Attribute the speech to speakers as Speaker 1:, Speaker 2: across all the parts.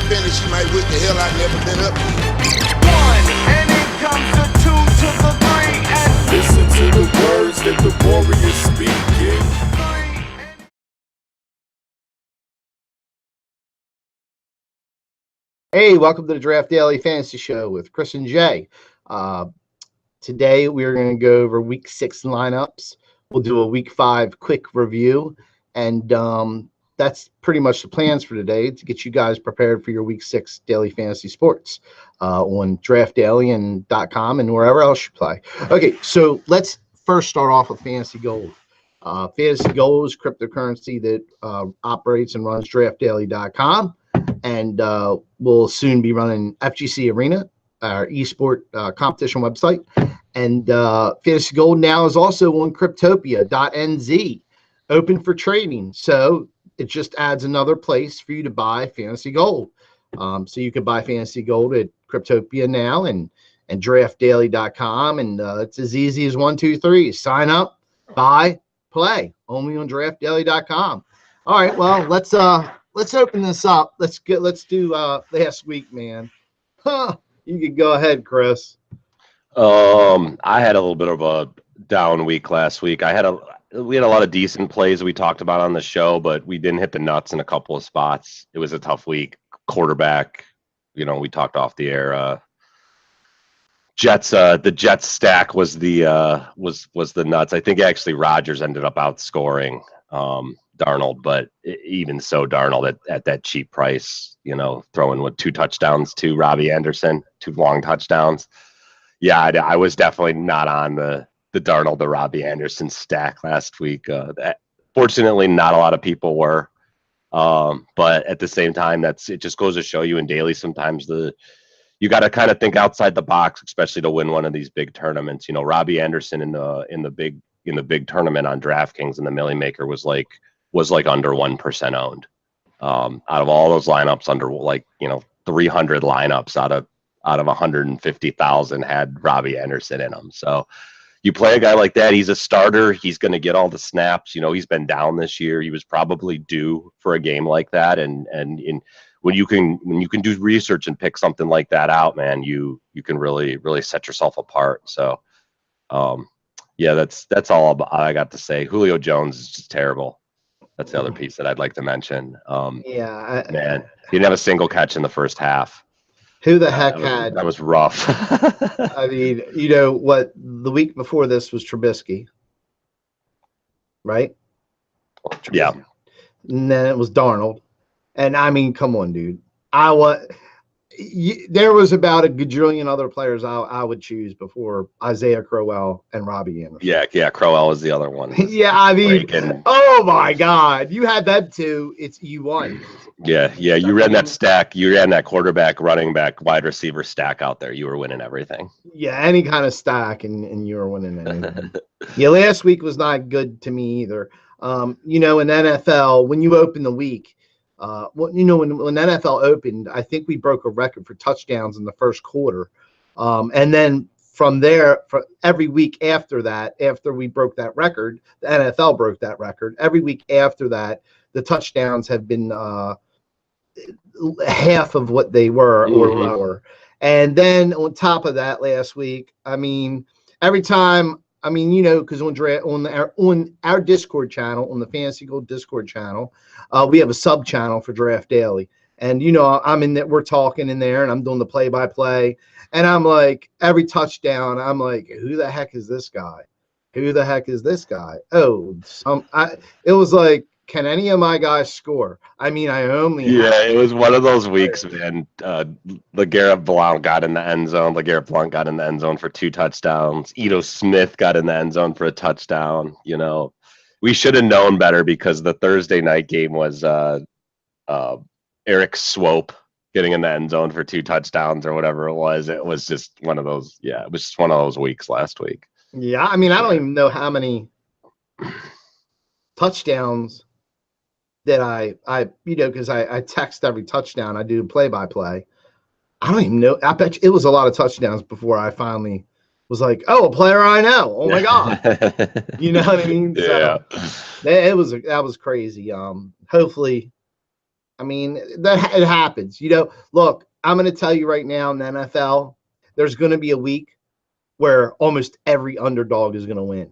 Speaker 1: finish, she might whip the hell out, never been up.
Speaker 2: One, and it comes the two to the three, and
Speaker 3: Listen to the words that the warriors speaking.
Speaker 4: Hey, welcome to the Draft Daily Fantasy Show with Chris and Jay. Today we are going to go over Week 6 lineups. We'll do a Week 5 quick review, and that's pretty much the plans for today to get you guys prepared for your Week 6 daily fantasy sports on Draftdaily.com and wherever else you play. Okay, so let's first start off with Fantasy Gold. Fantasy Gold is cryptocurrency that operates and runs Draftdaily.com. And we'll soon be running FGC Arena, our esport competition website. And Fantasy Gold now is also on Cryptopia.nz, open for trading. So it just adds another place for you to buy Fantasy Gold. So you can buy Fantasy Gold at Cryptopia now and DraftDaily.com. And it's as easy as 1, 2, 3. Sign up, buy, play, only on DraftDaily.com. All right, well, let's open this up. Let's do last week, man. You can go ahead, Chris.
Speaker 5: I had a little bit of a down week last week. We had a lot of decent plays we talked about on the show, but we didn't hit the nuts in a couple of spots. It was a tough week. Quarterback, we talked off the air. Jets, the Jets stack was the nuts. I think actually Rodgers ended up outscoring Darnold, but even so, Darnold at that cheap price, throwing with 2 touchdowns to Robbie Anderson, 2 long touchdowns. Yeah, I was definitely not on the Darnold to Robbie Anderson stack last week. Fortunately, not a lot of people were, but at the same time, it just goes to show you in daily sometimes you got to kind of think outside the box, especially to win one of these big tournaments. Robbie Anderson in the big tournament on DraftKings and the Millie Maker was like under 1% owned. Out of all those lineups, under 300 lineups out of 150,000 had Robbie Anderson in them. So you play a guy like that, he's a starter. He's going to get all the snaps. He's been down this year. He was probably due for a game like that. And when you can do research and pick something like that out, man, you can really, really set yourself apart. So, yeah, that's all I got to say. Julio Jones is just terrible. That's the other piece that I'd like to mention. Man, he didn't have a single catch in the first half.
Speaker 4: Who the heck had?
Speaker 5: That was rough.
Speaker 4: I mean, what the week before this was Trubisky, right?
Speaker 5: Yeah.
Speaker 4: And then it was Darnold. And I mean, come on, dude. There was about a gajillion other players I would choose before Isaiah Crowell and Robbie Anderson.
Speaker 5: Yeah, Crowell was the other one.
Speaker 4: Yeah, I mean, oh my God, you had that too. You won.
Speaker 5: Yeah, you ran that stack. You ran that quarterback, running back, wide receiver stack out there. You were winning everything.
Speaker 4: Yeah, any kind of stack, and you were winning anything. Yeah, last week was not good to me either. In NFL, when you open the week. When NFL opened, I think we broke a record for touchdowns in the first quarter. And then from there, for every week after that, after we broke that record, the NFL broke that record. Every week after that, the touchdowns have been half of what they were or lower. And then on top of that, last week, I mean, every time. I mean, because on our Discord channel, on the Fantasy Gold Discord channel, we have a sub channel for Draft Daily, and I'm in there. We're talking in there, and I'm doing the play-by-play, and I'm like, every touchdown, I'm like, who the heck is this guy? Who the heck is this guy? Oh, it was like, can any of my guys score? I mean,
Speaker 5: it was one of those weeks, man. LeGarrette Blount got in the end zone. LeGarrette Blount got in the end zone for 2 touchdowns. Ito Smith got in the end zone for a touchdown. We should have known better because the Thursday night game was Eric Swope getting in the end zone for 2 touchdowns or whatever it was. It was just one of those. Yeah, it was just one of those weeks last week.
Speaker 4: Yeah, I mean, I don't even know how many touchdowns that I because I text every touchdown. I do play-by-play. I don't even know. I bet you it was a lot of touchdowns before I finally was like, oh, a player I know. Oh my God. You know what I mean?
Speaker 5: Yeah.
Speaker 4: So, that was crazy. Hopefully I mean, that it happens. Look, I'm going to tell you right now in the NFL, there's going to be a week where almost every underdog is going to win.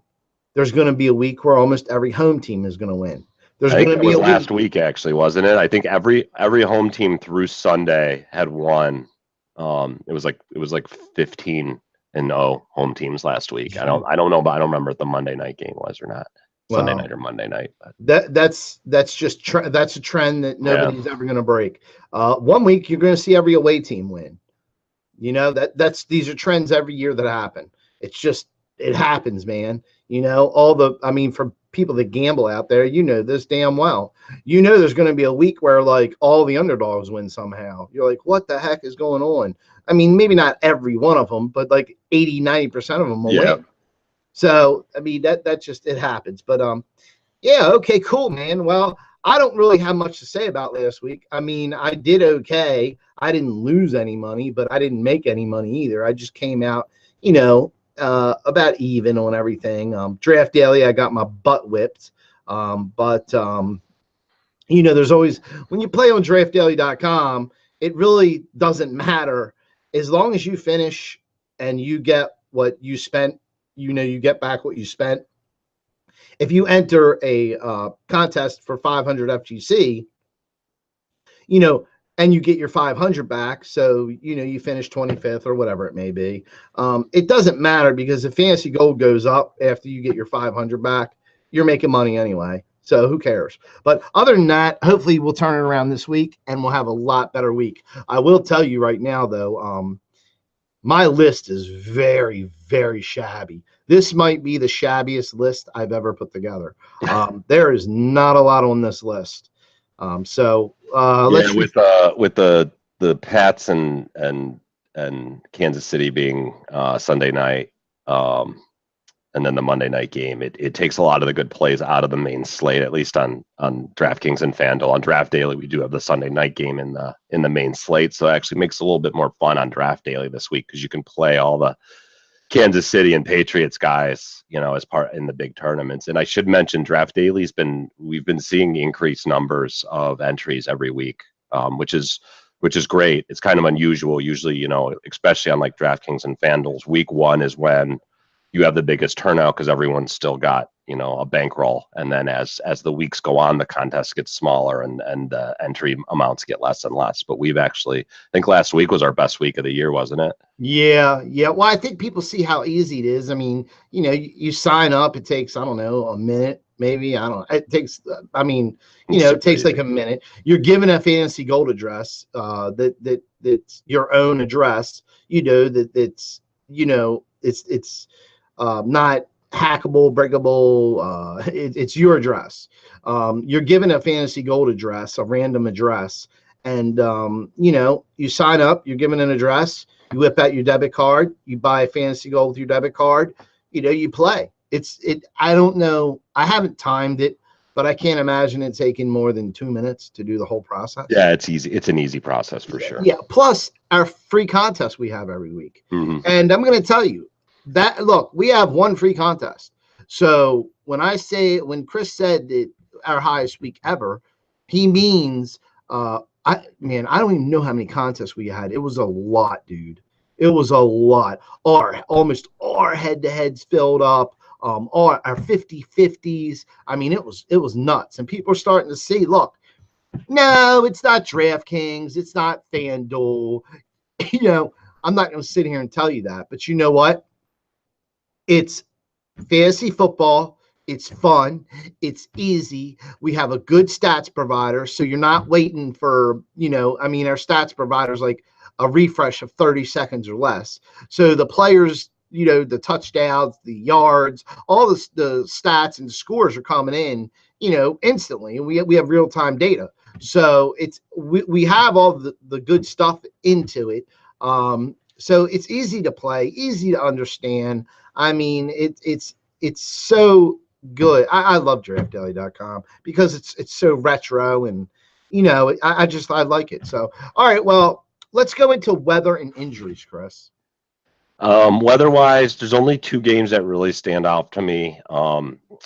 Speaker 4: There's going to be a week where almost every home team is going to win. There's
Speaker 5: I think
Speaker 4: going to
Speaker 5: it
Speaker 4: be
Speaker 5: was
Speaker 4: a
Speaker 5: last
Speaker 4: week.
Speaker 5: week, actually, wasn't it? I think every home team through Sunday had won. It was like 15-0 home teams last week. I don't know, but I don't remember if the Monday night game was or not. Sunday night or Monday night. But.
Speaker 4: That's just that's a trend that
Speaker 5: Yeah.
Speaker 4: nobody's ever going to break. 1 week you're going to see every away team win. These are trends every year that happen. It's just it happens, man. For people that gamble out there, this damn well. There's going to be a week where like all the underdogs win somehow. You're like, what the heck is going on? I mean, maybe not every one of them, but like 80-90% of them will win. So, I mean, that just, it happens. But, yeah, okay, cool, man. Well, I don't really have much to say about last week. I mean, I did okay. I didn't lose any money, but I didn't make any money either. I just came out, about even on everything. Draftdaily, I got my butt whipped. There's always, when you play on draftdaily.com, it really doesn't matter. As long as you finish and you get what you spent, you get back what you spent. If you enter a contest for 500 FGC, and you get your 500 back, so you finish 25th or whatever it may be. It doesn't matter because if fantasy gold goes up after you get your 500 back, you're making money anyway. So who cares? But other than that, hopefully we'll turn it around this week and we'll have a lot better week. I will tell you right now, though, my list is very, very shabby. This might be the shabbiest list I've ever put together. There is not a lot on this list. With
Speaker 5: the Pats and Kansas City being Sunday night, and then the Monday night game, it takes a lot of the good plays out of the main slate, at least on DraftKings and FanDuel. On Draftdaily, we do have the Sunday night game in the main slate, so it actually makes it a little bit more fun on Draftdaily this week because you can play all the Kansas City and Patriots guys, as part in the big tournaments. And I should mention we've been seeing increased numbers of entries every week, which is great. It's kind of unusual. Usually, especially on like DraftKings and FanDuel's, week one is when you have the biggest turnout because everyone's still got, a bankroll. And then as the weeks go on, the contest gets smaller and the entry amounts get less and less. But I think last week was our best week of the year, wasn't it?
Speaker 4: Yeah. Well, I think people see how easy it is. I mean, you sign up, it takes, I don't know, a minute, maybe. I don't know. It takes, it takes like a minute. You're given a fantasy gold address, that's your own address, it's not hackable, breakable. It's your address. You're given a fantasy gold address, a random address, and you sign up. You're given an address. You whip out your debit card. You buy fantasy gold with your debit card. You play. I don't know. I haven't timed it, but I can't imagine it taking more than 2 minutes to do the whole process.
Speaker 5: Yeah, it's easy. It's an easy process for sure.
Speaker 4: Yeah. Plus our free contest we have every week, and I'm going to tell you. We have one free contest. So when Chris said that our highest week ever, he means, I don't even know how many contests we had. It was a lot, dude. It was a lot. Almost our head-to-heads filled up. Our 50-50s. I mean, it was nuts. And people are starting to see, look, no, it's not DraftKings. It's not FanDuel. I'm not going to sit here and tell you that. But you know what? It's fantasy football. It's fun. It's easy. We have a good stats provider. So you're not waiting for, our stats provider's like a refresh of 30 seconds or less. So the players, the touchdowns, the yards, all the stats and the scores are coming in, instantly. And we have real-time data. So we have all the good stuff into it. So it's easy to play, easy to understand. I mean, it's so good. I love draftdaily.com because it's so retro and, I like it. So, all right, well, let's go into weather and injuries, Chris.
Speaker 5: Weather-wise, there's only two games that really stand out to me.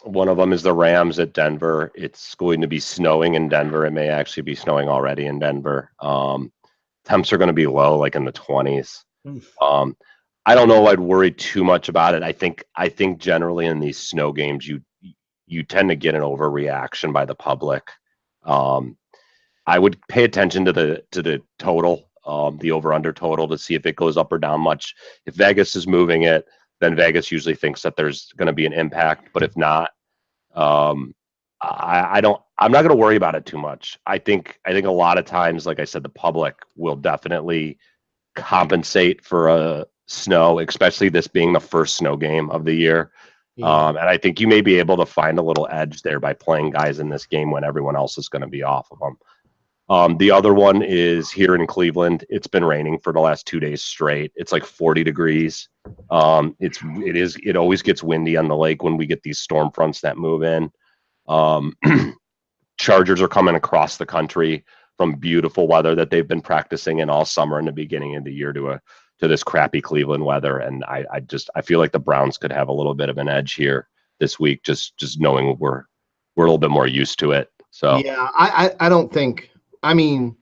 Speaker 5: One of them is the Rams at Denver. It's going to be snowing in Denver. It may actually be snowing already in Denver. Temps are going to be low, like in the 20s. I don't know. I'd worry too much about it. I think generally in these snow games, you tend to get an overreaction by the public. I would pay attention to the total, the over/under total, to see if it goes up or down much. If Vegas is moving it, then Vegas usually thinks that there's going to be an impact. But if not, I'm not going to worry about it too much. I think a lot of times, like I said, the public will definitely compensate for a snow, especially this being the first snow game of the year. And I think you may be able to find a little edge there by playing guys in this game when everyone else is going to be off of them. The other one is here in Cleveland. It's been raining for the last 2 days straight. It's like 40 degrees. It always gets windy on the lake when we get these storm fronts that move in. Chargers are coming across the country from beautiful weather that they've been practicing in all summer in the beginning of the year to this crappy Cleveland weather. And I feel like the Browns could have a little bit of an edge here this week, just knowing we're a little bit more used to it. So
Speaker 4: yeah, I don't think it's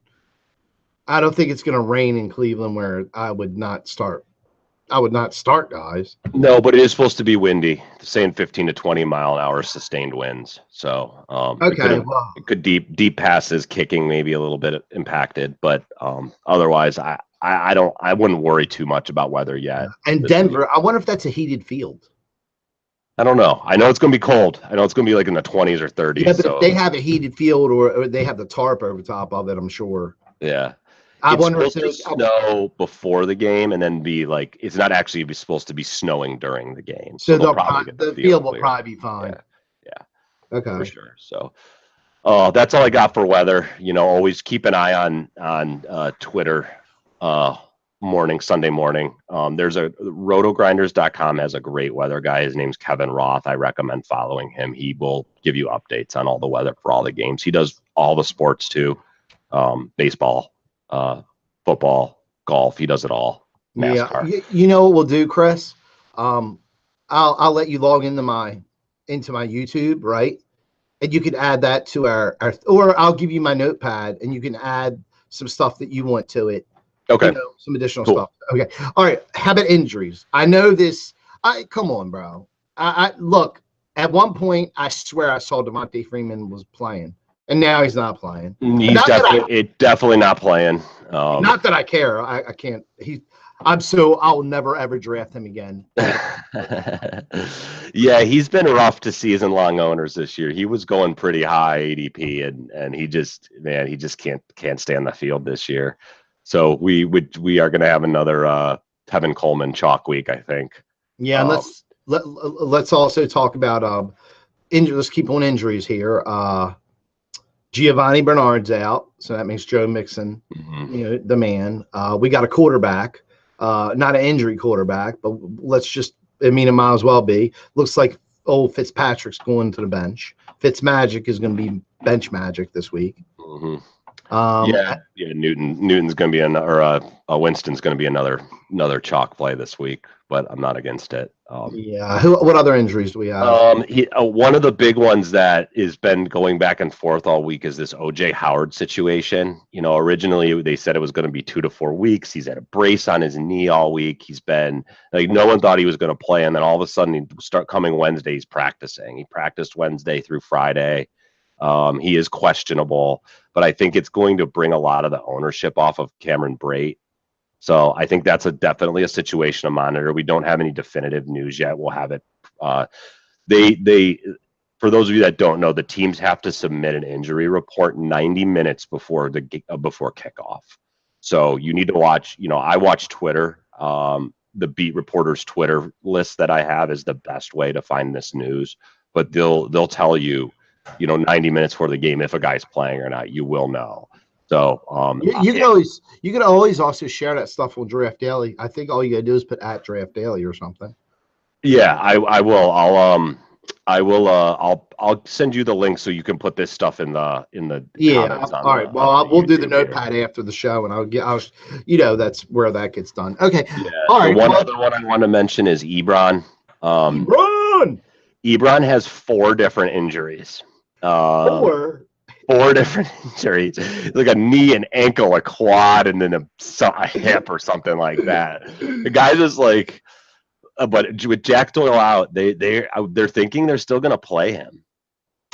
Speaker 4: going to rain in Cleveland where I would not start guys.
Speaker 5: No, but it is supposed to be windy. They're saying 15 to 20 mile an hour sustained winds. So
Speaker 4: okay,
Speaker 5: it could deep passes, kicking maybe a little bit impacted, but otherwise I wouldn't worry too much about weather yet.
Speaker 4: And Denver, I wonder if that's a heated field.
Speaker 5: I don't know. I know it's going to be cold. I know it's going to be like in the 20s or 30s.
Speaker 4: Yeah, but if they have a heated field or they have the tarp over top of it, I'm sure.
Speaker 5: Yeah.
Speaker 4: I
Speaker 5: it's
Speaker 4: wonder if
Speaker 5: supposed to snow before the game and then be like, it's not actually supposed to be snowing during the game.
Speaker 4: So the field will probably be fine.
Speaker 5: Yeah.
Speaker 4: Okay.
Speaker 5: For sure. So that's all I got for weather. Always keep an eye on Twitter Sunday morning. There's rotogrinders.com has a great weather guy. His name's Kevin Roth. I recommend following him. He will give you updates on all the weather for all the games. He does all the sports too. Baseball, football, golf. He does it all. NASCAR.
Speaker 4: Yeah. You know what we'll do, Chris? I'll let you log into my YouTube, right? And you can add that to our or I'll give you my notepad and you can add some stuff that you want to it.
Speaker 5: Okay.
Speaker 4: Some additional stuff. Okay. All right. How about injuries? I know this. Come on, bro. I look, at one point, I swear I saw Devontae Freeman was playing, and now he's not playing.
Speaker 5: He's definitely not playing.
Speaker 4: Not that I care. I can't. I'll never ever draft him again.
Speaker 5: Yeah, he's been rough to season-long owners this year. He was going pretty high ADP, and he just can't stay on the field this year. So we are going to have another Tevin Coleman chalk week, I think.
Speaker 4: Yeah, and let's also talk about let's keep on injuries here. Giovanni Bernard's out, so that means Joe Mixon, the man. We got a quarterback, not an injury quarterback, but it might as well be. Looks like old Fitzpatrick's going to the bench. Fitzmagic is going to be bench magic this week.
Speaker 5: Mm-hmm. Newton's going to be Winston's going to be another chalk play this week, but I'm not against it.
Speaker 4: What other injuries do we have?
Speaker 5: One of the big ones that has been going back and forth all week is this OJ Howard situation. Originally they said it was going to be 2 to 4 weeks. He's had a brace on his knee all week. He's been like, no one thought he was going to play, and then all of a sudden coming Wednesday, he's practicing. He practiced Wednesday through Friday. He is questionable, but I think it's going to bring a lot of the ownership off of Cameron Brate. So I think that's definitely a situation to monitor. We don't have any definitive news yet. We'll have it. For those of you that don't know, the teams have to submit an injury report 90 minutes before kickoff. So you need to watch. I watch Twitter. The beat reporters' Twitter list that I have is the best way to find this news. But they'll tell you, 90 minutes before the game, if a guy's playing or not. You will know. So
Speaker 4: you can always also share that stuff on Draftdaily. I think all you gotta do is put @Draftdaily or something.
Speaker 5: Yeah, I will. I will. I'll send you the link so you can put this stuff in the comments.
Speaker 4: All right. Well, we'll do the notepad after the show, and that's where that gets done. Okay.
Speaker 5: Yeah.
Speaker 4: All right.
Speaker 5: Other one I want to mention is Ebron. Ebron has 4 different injuries.
Speaker 4: 4
Speaker 5: different injuries, like a knee, an ankle, a quad, and then a hip or something like that. The guy's just like, but with Jack Doyle out, they're thinking they're still going to play him.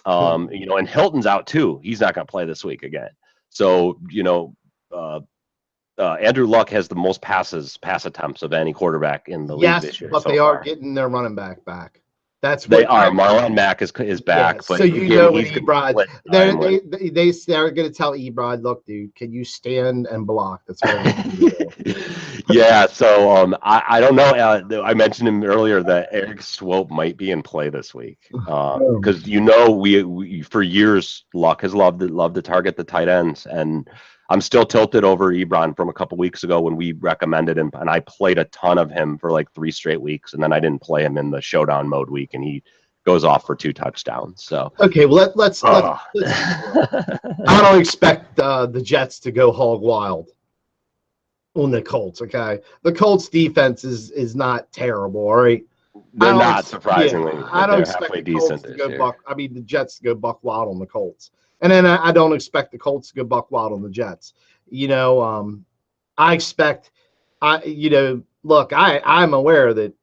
Speaker 5: And Hilton's out too. He's not going to play this week again. So Andrew Luck has the most pass attempts of any quarterback in the league this year.
Speaker 4: But they are getting their running back back. That's
Speaker 5: what they are. Marlon Mack is back.
Speaker 4: Yeah, so with Ebrod, they're going to tell Ebrod, look, dude, can you stand and block? That's all.
Speaker 5: Yeah. So I don't know. I mentioned him earlier that Eric Swope might be in play this week because we for years Luck has loved to target the tight ends, and I'm still tilted over Ebron from a couple weeks ago when we recommended him, and I played a ton of him for like 3 straight weeks, and then I didn't play him in the showdown mode week, and he goes off for 2 touchdowns. So
Speaker 4: okay, well let's I don't expect the Jets to go hog wild on the Colts. Okay, the Colts defense is not terrible. All right,
Speaker 5: they're not surprisingly.
Speaker 4: Yeah, I don't expect the Colts to go the Jets to go buck wild on the Colts. And then I don't expect the Colts to go buck wild on the Jets. I expect, look, I'm aware that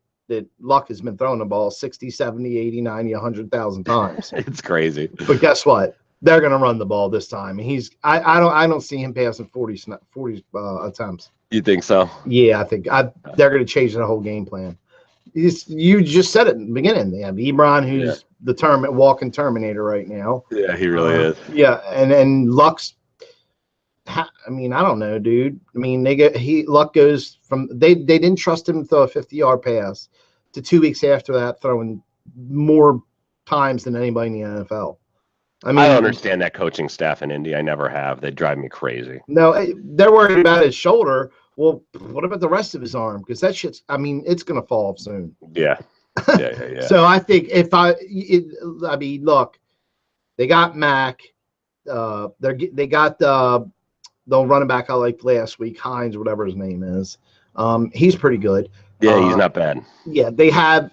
Speaker 4: Luck has been throwing the ball 60, 70, 80, 90, 100,000 times.
Speaker 5: It's crazy.
Speaker 4: But guess what? They're going to run the ball this time. And I don't see him passing 40 attempts.
Speaker 5: You think so?
Speaker 4: Yeah, I think they're going to change the whole game plan. You just said it in the beginning. They have Ebron, who's the walking Terminator right now.
Speaker 5: Yeah, he really is.
Speaker 4: Yeah, and Luck's. I don't know, dude. Luck goes from they didn't trust him to throw a 50-yard pass to 2 weeks after that throwing more times than anybody in the NFL.
Speaker 5: I don't understand that coaching staff in Indy. I never have. They drive me crazy.
Speaker 4: No, they're worried about his shoulder. Well, what about the rest of his arm? Because that shit's, it's going to fall off soon.
Speaker 5: Yeah.
Speaker 4: So I think look, they got Mack. They got the running back I liked last week, Hines, whatever his name is. He's pretty good.
Speaker 5: Yeah, he's not bad.
Speaker 4: Yeah, they have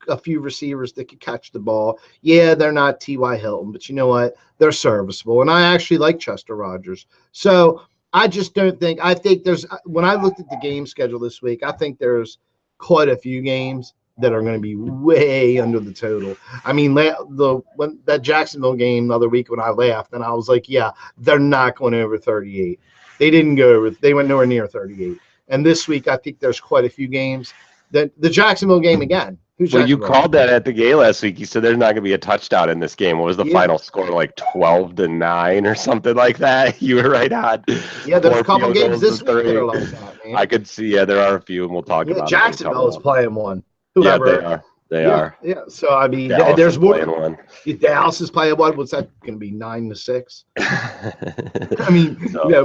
Speaker 4: a few receivers that can catch the ball. Yeah, they're not T.Y. Hilton, but you know what? They're serviceable. And I actually like Chester Rogers. So I just don't think – I think there's – when I looked at the game schedule this week, I think there's quite a few games that are going to be way under the total. When that Jacksonville game the other week when I laughed, and I was like, yeah, they're not going over 38. They didn't go over – they went nowhere near 38. And this week, I think there's quite a few games. The Jacksonville game again.
Speaker 5: Well, you called that at the game last week. You said there's not going to be a touchdown in this game. What was the final score? Like 12-9 or something like that? You were right on.
Speaker 4: Yeah, there's a couple games this week that are like that, man.
Speaker 5: I could see. Yeah, there are a few, and we'll talk about.
Speaker 4: Jacksonville is playing one.
Speaker 5: Yeah, they are. They are.
Speaker 4: Yeah. So
Speaker 5: there's more. One.
Speaker 4: Dallas is playing one. What's that going to be? 9-6.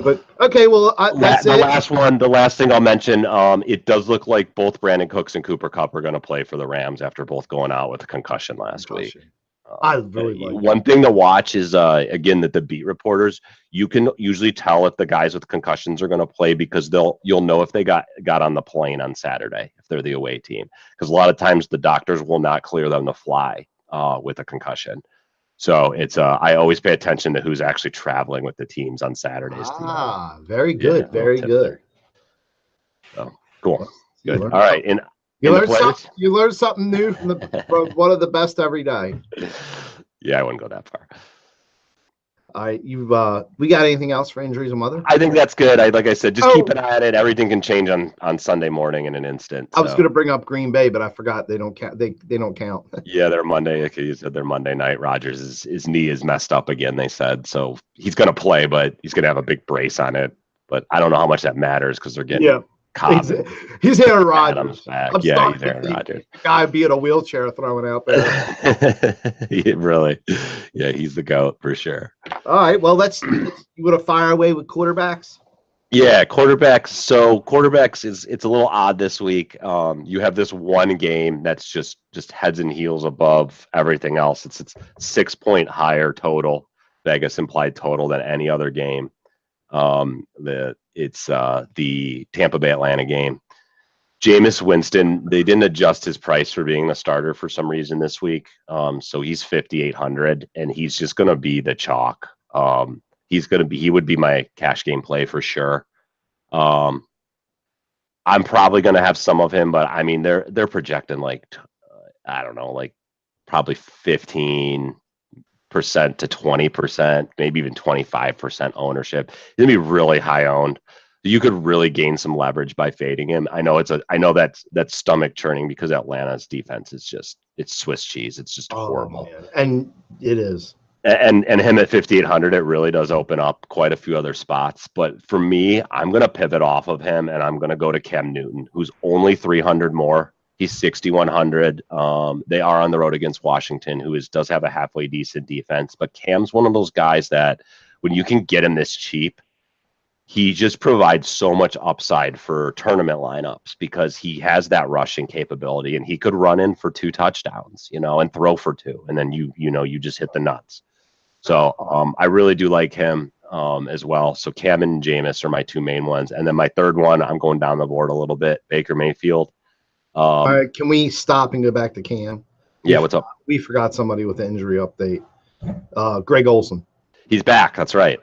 Speaker 4: But okay. Well, that's
Speaker 5: the last one. The last thing I'll mention. It does look like both Brandon Cooks and Cooper Kupp are going to play for the Rams after both going out with a concussion last week.
Speaker 4: I really like
Speaker 5: one thing to watch is again that the beat reporters, you can usually tell if the guys with concussions are going to play because you'll know if they got on the plane on Saturday if they're the away team, because a lot of times the doctors will not clear them to fly with a concussion. So it's I always pay attention to who's actually traveling with the teams on Saturdays.
Speaker 4: Very good, very good.
Speaker 5: So cool, good. All right, and.
Speaker 4: You learn something new from one of the best every day.
Speaker 5: Yeah, I wouldn't go that far.
Speaker 4: All right, we got anything else for injuries and weather?
Speaker 5: I think that's good. Like I said, just keep an eye on it. Everything can change on Sunday morning in an instant.
Speaker 4: I was going to bring up Green Bay, but I forgot they don't count. They don't count.
Speaker 5: Yeah, they're Monday. Like you said, they're Monday night. Rogers' his knee is messed up again. They said so. He's going to play, but he's going to have a big brace on it. But I don't know how much that matters because they're getting. Yeah.
Speaker 4: He's Aaron Rodgers.
Speaker 5: He's Aaron Rodgers.
Speaker 4: Guy be in a wheelchair throwing out there.
Speaker 5: Really? Yeah, he's the GOAT for sure.
Speaker 4: All right. Well, you want to fire away with quarterbacks?
Speaker 5: Yeah, quarterbacks. So quarterbacks it's a little odd this week. You have this one game that's just heads and heels above everything else. It's 6 point higher total, Vegas implied total than any other game. The Tampa Bay Atlanta game. Jameis Winston, they didn't adjust his price for being the starter for some reason this week. So he's 5,800, and he's just going to be the chalk. He would be my cash game play for sure. I'm probably going to have some of him, but I mean, they're projecting like, I don't know, like probably 15% to 20%, maybe even 25% ownership. He's going to be really high owned. You could really gain some leverage by fading him. I know that's stomach churning because Atlanta's defense is it's Swiss cheese. It's just horrible.
Speaker 4: Man. And it is.
Speaker 5: And him at 5,800, it really does open up quite a few other spots. But for me, I'm going to pivot off of him, and I'm going to go to Cam Newton, who's only 300 more. He's 6,100. They are on the road against Washington, who does have a halfway decent defense. But Cam's one of those guys that when you can get him this cheap, he just provides so much upside for tournament lineups because he has that rushing capability, and he could run in for 2 touchdowns, and throw for 2, and then you just hit the nuts. So I really do like him as well. So Cam and Jameis are my 2 main ones, and then my third one, I'm going down the board a little bit. Baker Mayfield.
Speaker 4: All right, can we stop and go back to Cam?
Speaker 5: Yeah, what's up?
Speaker 4: We forgot somebody with the injury update. Greg Olsen.
Speaker 5: He's back. That's right.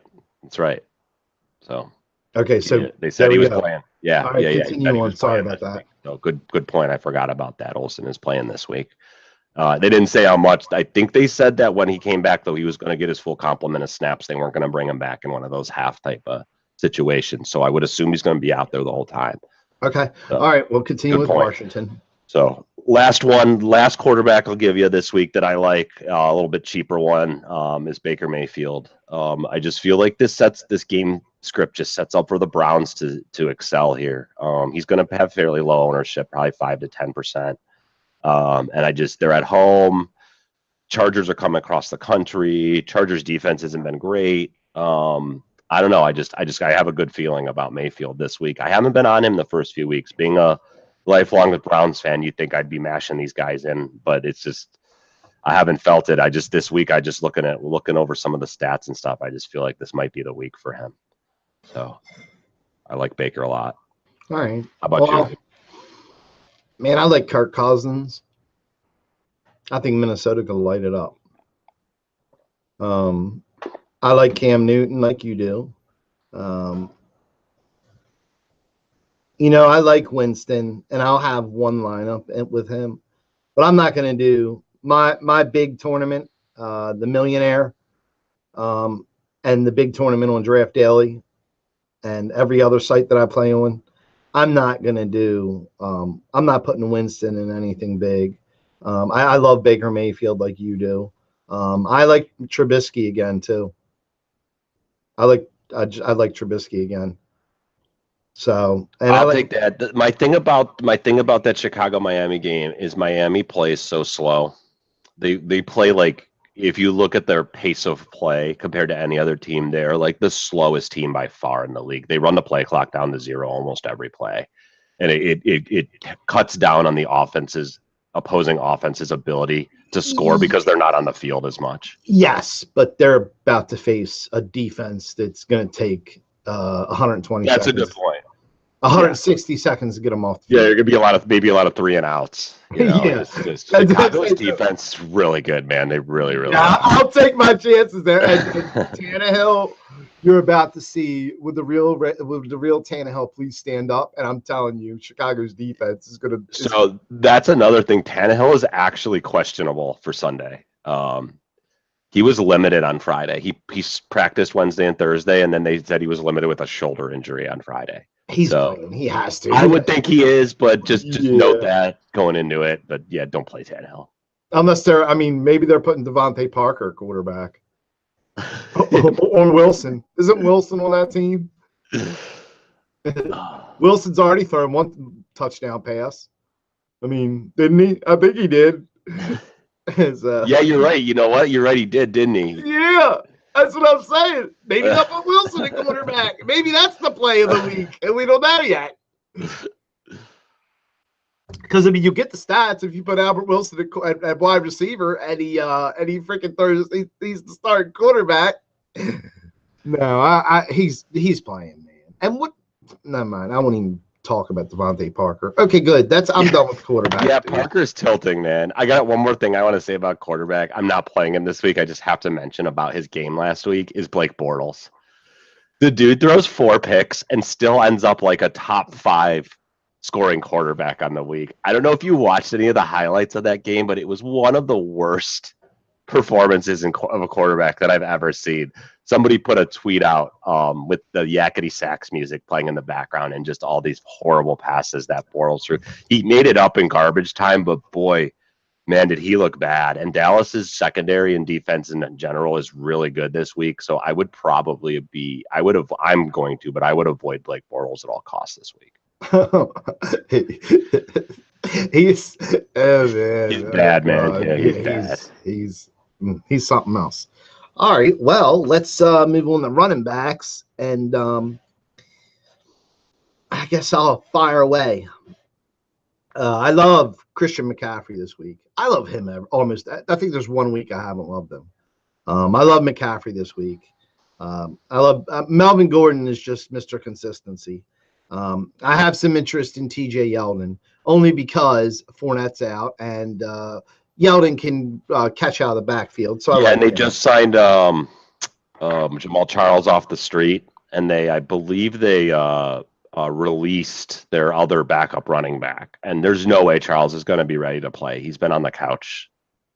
Speaker 5: So.
Speaker 4: Okay, so
Speaker 5: they said he was playing. Yeah,
Speaker 4: all right,
Speaker 5: yeah.
Speaker 4: Continue on. Sorry about that.
Speaker 5: So good point. I forgot about that. Olsen is playing this week. They didn't say how much. I think they said that when he came back, though, he was going to get his full complement of snaps. They weren't going to bring him back in one of those half type of situations. So I would assume he's going to be out there the whole time.
Speaker 4: Okay.
Speaker 5: So,
Speaker 4: all right. We'll continue with Washington.
Speaker 5: So last quarterback I'll give you this week that I like, a little bit cheaper one, is Baker Mayfield. I just feel like this game script just sets up for the Browns to excel here. He's going to have fairly low ownership, probably 5 to 10%. And they're at home. Chargers are coming across the country. Chargers defense hasn't been great. I don't know. I have a good feeling about Mayfield this week. I haven't been on him the first few weeks. Being a lifelong Browns fan, you'd think I'd be mashing these guys in, but it's just, I haven't felt it. This week, looking over some of the stats and stuff, I just feel like this might be the week for him. So I like Baker a lot.
Speaker 4: All right.
Speaker 5: How about you?
Speaker 4: Man, I like Kirk Cousins. I think Minnesota could light it up. I like Cam Newton like you do. I like Winston, and I'll have one lineup with him. But I'm not going to do my big tournament, the Millionaire, and the big tournament on Draftdaily and every other site that I play on. I'm not going to do I'm not putting Winston in anything big. I love Baker Mayfield like you do. I like Trubisky again too. I like Trubisky again. So, and
Speaker 5: I'll take that. My thing about that Chicago-Miami game is Miami plays so slow. They play like, if you look at their pace of play compared to any other team, they're like the slowest team by far in the league. They run the play clock down to 0 almost every play, and it cuts down on the opposing offense's ability to score because they're not on the field as much.
Speaker 4: Yes, but they're about to face a defense that's going to take 120
Speaker 5: That's
Speaker 4: seconds.
Speaker 5: a good point.
Speaker 4: 160 seconds to get them off the
Speaker 5: Yeah,
Speaker 4: field.
Speaker 5: there could be a lot of 3 and outs.
Speaker 4: Yeah.
Speaker 5: Chicago's defense is really good, man. They really are.
Speaker 4: I'll take my chances there. And Tannehill, you're about to see with the real Tannehill. Please stand up, and I'm telling you, Chicago's defense is going to.
Speaker 5: So that's another thing. Tannehill is actually questionable for Sunday. He was limited on Friday. He practiced Wednesday and Thursday, and then they said he was limited with a shoulder injury on Friday.
Speaker 4: He's playing. He has to.
Speaker 5: I would think he is, but just note that going into it. But yeah, don't play Tannehill.
Speaker 4: Unless maybe they're putting Devontae Parker quarterback on Wilson. Isn't Wilson on that team? Wilson's already thrown one touchdown pass. Didn't he? I think he did.
Speaker 5: Yeah, you're right. You know what? You're right. He did, didn't he?
Speaker 4: Yeah. That's what I'm saying. Maybe they'll put Wilson at quarterback. Maybe that's the play of the week, and we don't know yet. Because I mean, you get the stats if you put Albert Wilson at wide receiver, and he freaking throws. He's the starting quarterback. No, he's playing, man. And what? Never mind. I won't even talk about Devontae Parker. Okay, good. I'm done with quarterback.
Speaker 5: Yeah, Parker's tilting, man. I got one more thing I want to say about quarterback. I'm not playing him this week. I just have to mention about his game last week is Blake Bortles. The dude throws 4 picks and still ends up like a top 5 scoring quarterback on the week. I don't know if you watched any of the highlights of that game, but it was one of the worst performances of a quarterback that I've ever seen. Somebody put a tweet out with the yakety sax music playing in the background and just all these horrible passes that Bortles threw. He made it up in garbage time, but boy, man, did he look bad. And Dallas's secondary and defense in general is really good this week. So I would probably I would avoid Blake Bortles at all costs this week.
Speaker 4: He's man.
Speaker 5: He's bad, man. Yeah, he's bad.
Speaker 4: He's something else. All right, well, let's move on to running backs, and I guess I'll fire away. I love Christian McCaffrey this week. I love him almost. I think there's 1 week I haven't loved him. I love McCaffrey this week. I love Melvin Gordon is just Mr. Consistency. I have some interest in TJ Yeldon only because Fournette's out and Yeldon can catch out of the backfield. So
Speaker 5: and they just signed Jamal Charles off the street, and I believe they released their other backup running back. And there's no way Charles is going to be ready to play. He's been on the couch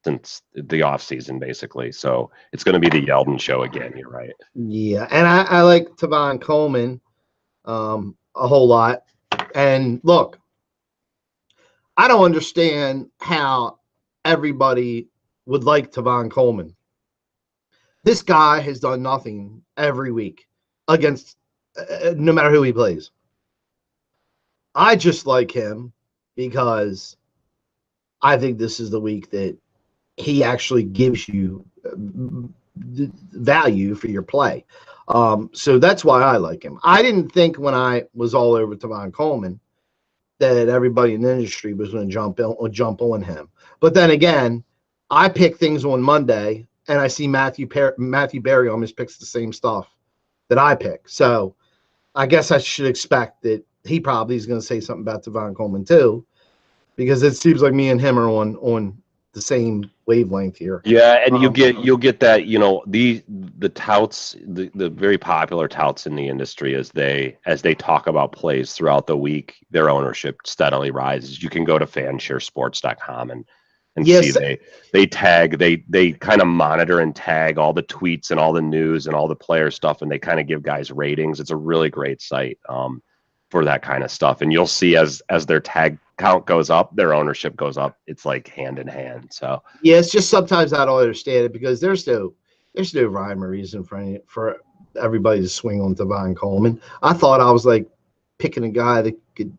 Speaker 5: since the offseason, basically. So it's going to be the Yeldon show again. You're right.
Speaker 4: Yeah, and I like Tavon Coleman a whole lot. And look, I don't understand how everybody would like Tavon Coleman. This guy has done nothing every week against no matter who he plays. I just like him because I think this is the week that he actually gives you value for your play. So that's why I like him. I didn't think when I was all over Tavon Coleman that everybody in the industry was going to jump on him. But then again, I pick things on Monday, and I see Matthew Berry almost picks the same stuff that I pick. So I guess I should expect that he probably is going to say something about Tavon Coleman too, because it seems like me and him are on the same wavelength here.
Speaker 5: Yeah, and you'll get that, the touts, the very popular touts in the industry as they talk about plays throughout the week, their ownership steadily rises. You can go to fansharesports.com and
Speaker 4: yes,
Speaker 5: see they tag, they kind of monitor and tag all the tweets and all the news and all the player stuff, and they kind of give guys ratings. It's a really great site for that kind of stuff. And you'll see as their tag count goes up, their ownership goes up. It's like hand in hand. So
Speaker 4: yeah, it's just sometimes I don't understand it because there's no rhyme or reason for everybody to swing on Tavon Coleman. I thought I was like picking a guy that could,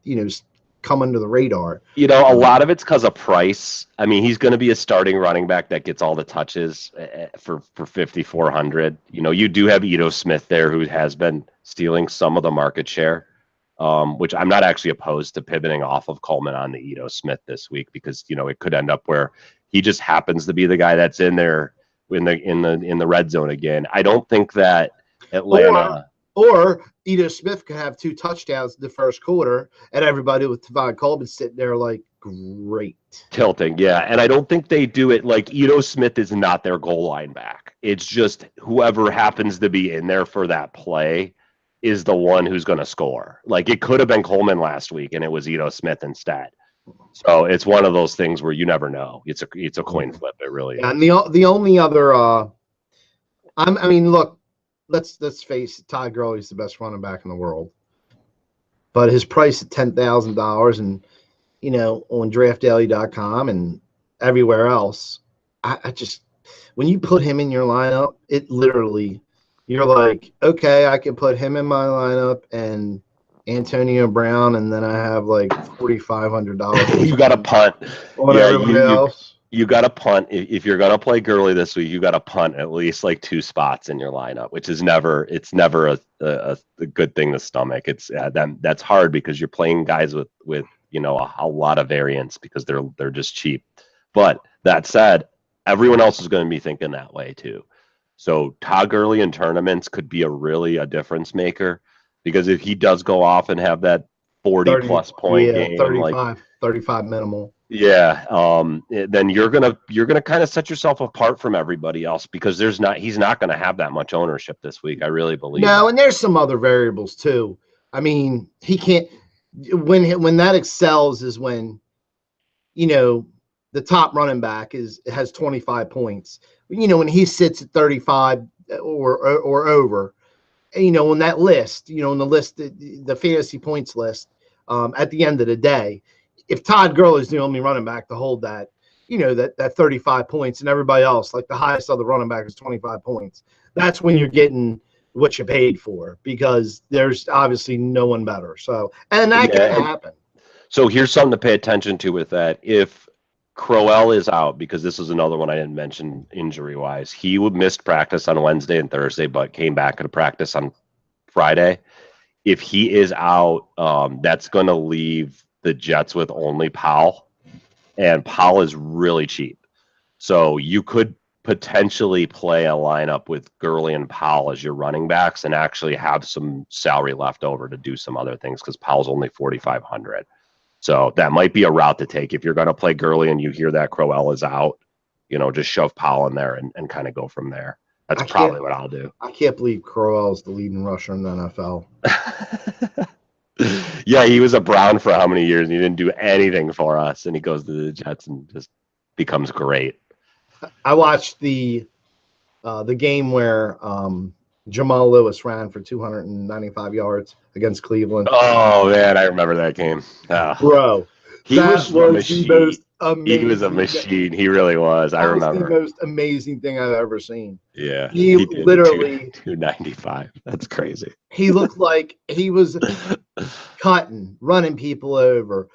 Speaker 4: come under the radar.
Speaker 5: A lot of it's because of price. I mean, he's going to be a starting running back that gets all the touches for 5,400. You do have Ito Smith there, who has been stealing some of the market share, which I'm not actually opposed to pivoting off of Coleman on the Ito Smith this week, because it could end up where he just happens to be the guy that's in there in the red zone again. I don't think that Atlanta
Speaker 4: or Ito Smith could have 2 touchdowns in the first quarter, and everybody with Tavon Coleman sitting there like, great.
Speaker 5: Tilting, yeah. And I don't think they do it like Ito Smith is not their goal line back. It's just whoever happens to be in there for that play is the one who's going to score. Like, it could have been Coleman last week, and it was Ito Smith instead. So it's one of those things where you never know. It's a coin flip. It really is.
Speaker 4: And the only other, I mean, look, let's face it, Todd Gurley's the best running back in the world, but his price at $10,000, and on Draftdaily.com and everywhere else, I just, when you put him in your lineup, it literally, you're like, okay, I can put him in my lineup and Antonio Brown, and then I have like $4,500.
Speaker 5: You got a punt
Speaker 4: on everybody else.
Speaker 5: you got to punt if you're going to play Gurley this week. You got to punt at least like 2 spots in your lineup, which is never a good thing to stomach. It's that's hard because you're playing guys with a lot of variance because they're just cheap. But that said, everyone else is going to be thinking that way too. So Todd Gurley in tournaments could be a difference maker, because if he does go off and have that 40+ point game,
Speaker 4: 35 minimal.
Speaker 5: Yeah, then you're gonna kind of set yourself apart from everybody else, because he's not gonna have that much ownership this week. I really believe.
Speaker 4: No, and there's some other variables too. I mean, he can't when that excels is when the top running back has 25 points. When he sits at 35 or over, on that list, on the list, the fantasy points list, at the end of the day, if Todd Gurley is the only running back to hold that, that 35 points, and everybody else, like the highest other running back is 25 points, that's when you're getting what you paid for, because there's obviously no one better. So, and that can happen.
Speaker 5: So here's something to pay attention to with that. If Crowell is out, because this is another one I didn't mention injury-wise, he missed practice on Wednesday and Thursday, but came back to practice on Friday. If he is out, that's going to leave the Jets with only Powell, and Powell is really cheap. So you could potentially play a lineup with Gurley and Powell as your running backs and actually have some salary left over to do some other things, because Powell's only 4,500. So that might be a route to take. If you're going to play Gurley and you hear that Crowell is out, just shove Powell in there and kind of go from there. That's probably what I'll do.
Speaker 4: I can't believe Crowell's the leading rusher in the NFL.
Speaker 5: Yeah, he was a Brown for how many years, and he didn't do anything for us, and he goes to the Jets and just becomes great.
Speaker 4: I watched the game where Jamal Lewis ran for 295 yards against Cleveland.
Speaker 5: Oh man, I remember that game. Oh.
Speaker 4: Bro,
Speaker 5: he was a machine.
Speaker 4: The most amazing.
Speaker 5: He was a machine. He really was. I remember.
Speaker 4: The most amazing thing I've ever seen.
Speaker 5: Yeah,
Speaker 4: he literally
Speaker 5: 295. That's crazy.
Speaker 4: He looked like he was cutting, running people over,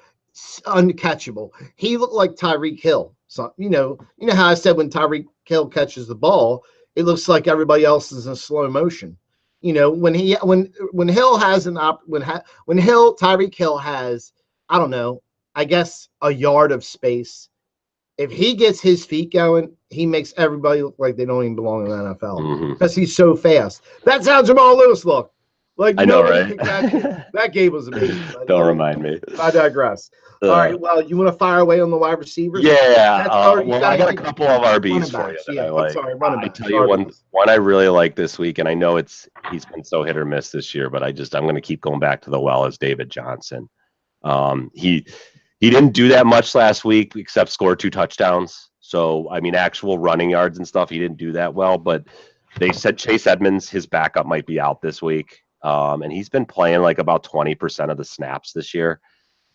Speaker 4: uncatchable. He looked like Tyreek Hill. So you know how I said when Tyreek Hill catches the ball, it looks like everybody else is in slow motion. When Hill has Tyreek Hill has, I don't know, I guess a yard of space. If he gets his feet going, he makes everybody look like they don't even belong in the NFL because he's so fast. That's how Jamal Lewis looked. Like,
Speaker 5: I know, right?
Speaker 4: That game was amazing.
Speaker 5: Don't remind me.
Speaker 4: I digress. All right. Well, you want to fire away on the wide receivers?
Speaker 5: Yeah. Well, I got a couple of RBs for you that I like.
Speaker 4: Running backs.
Speaker 5: I tell you one I really like this week, and I know he's been so hit or miss this year, but I'm going to keep going back to the well, is David Johnson. He didn't do that much last week except score 2 touchdowns. So, I mean, actual running yards and stuff, he didn't do that well, but they said Chase Edmonds, his backup, might be out this week. And he's been playing like about 20% of the snaps this year.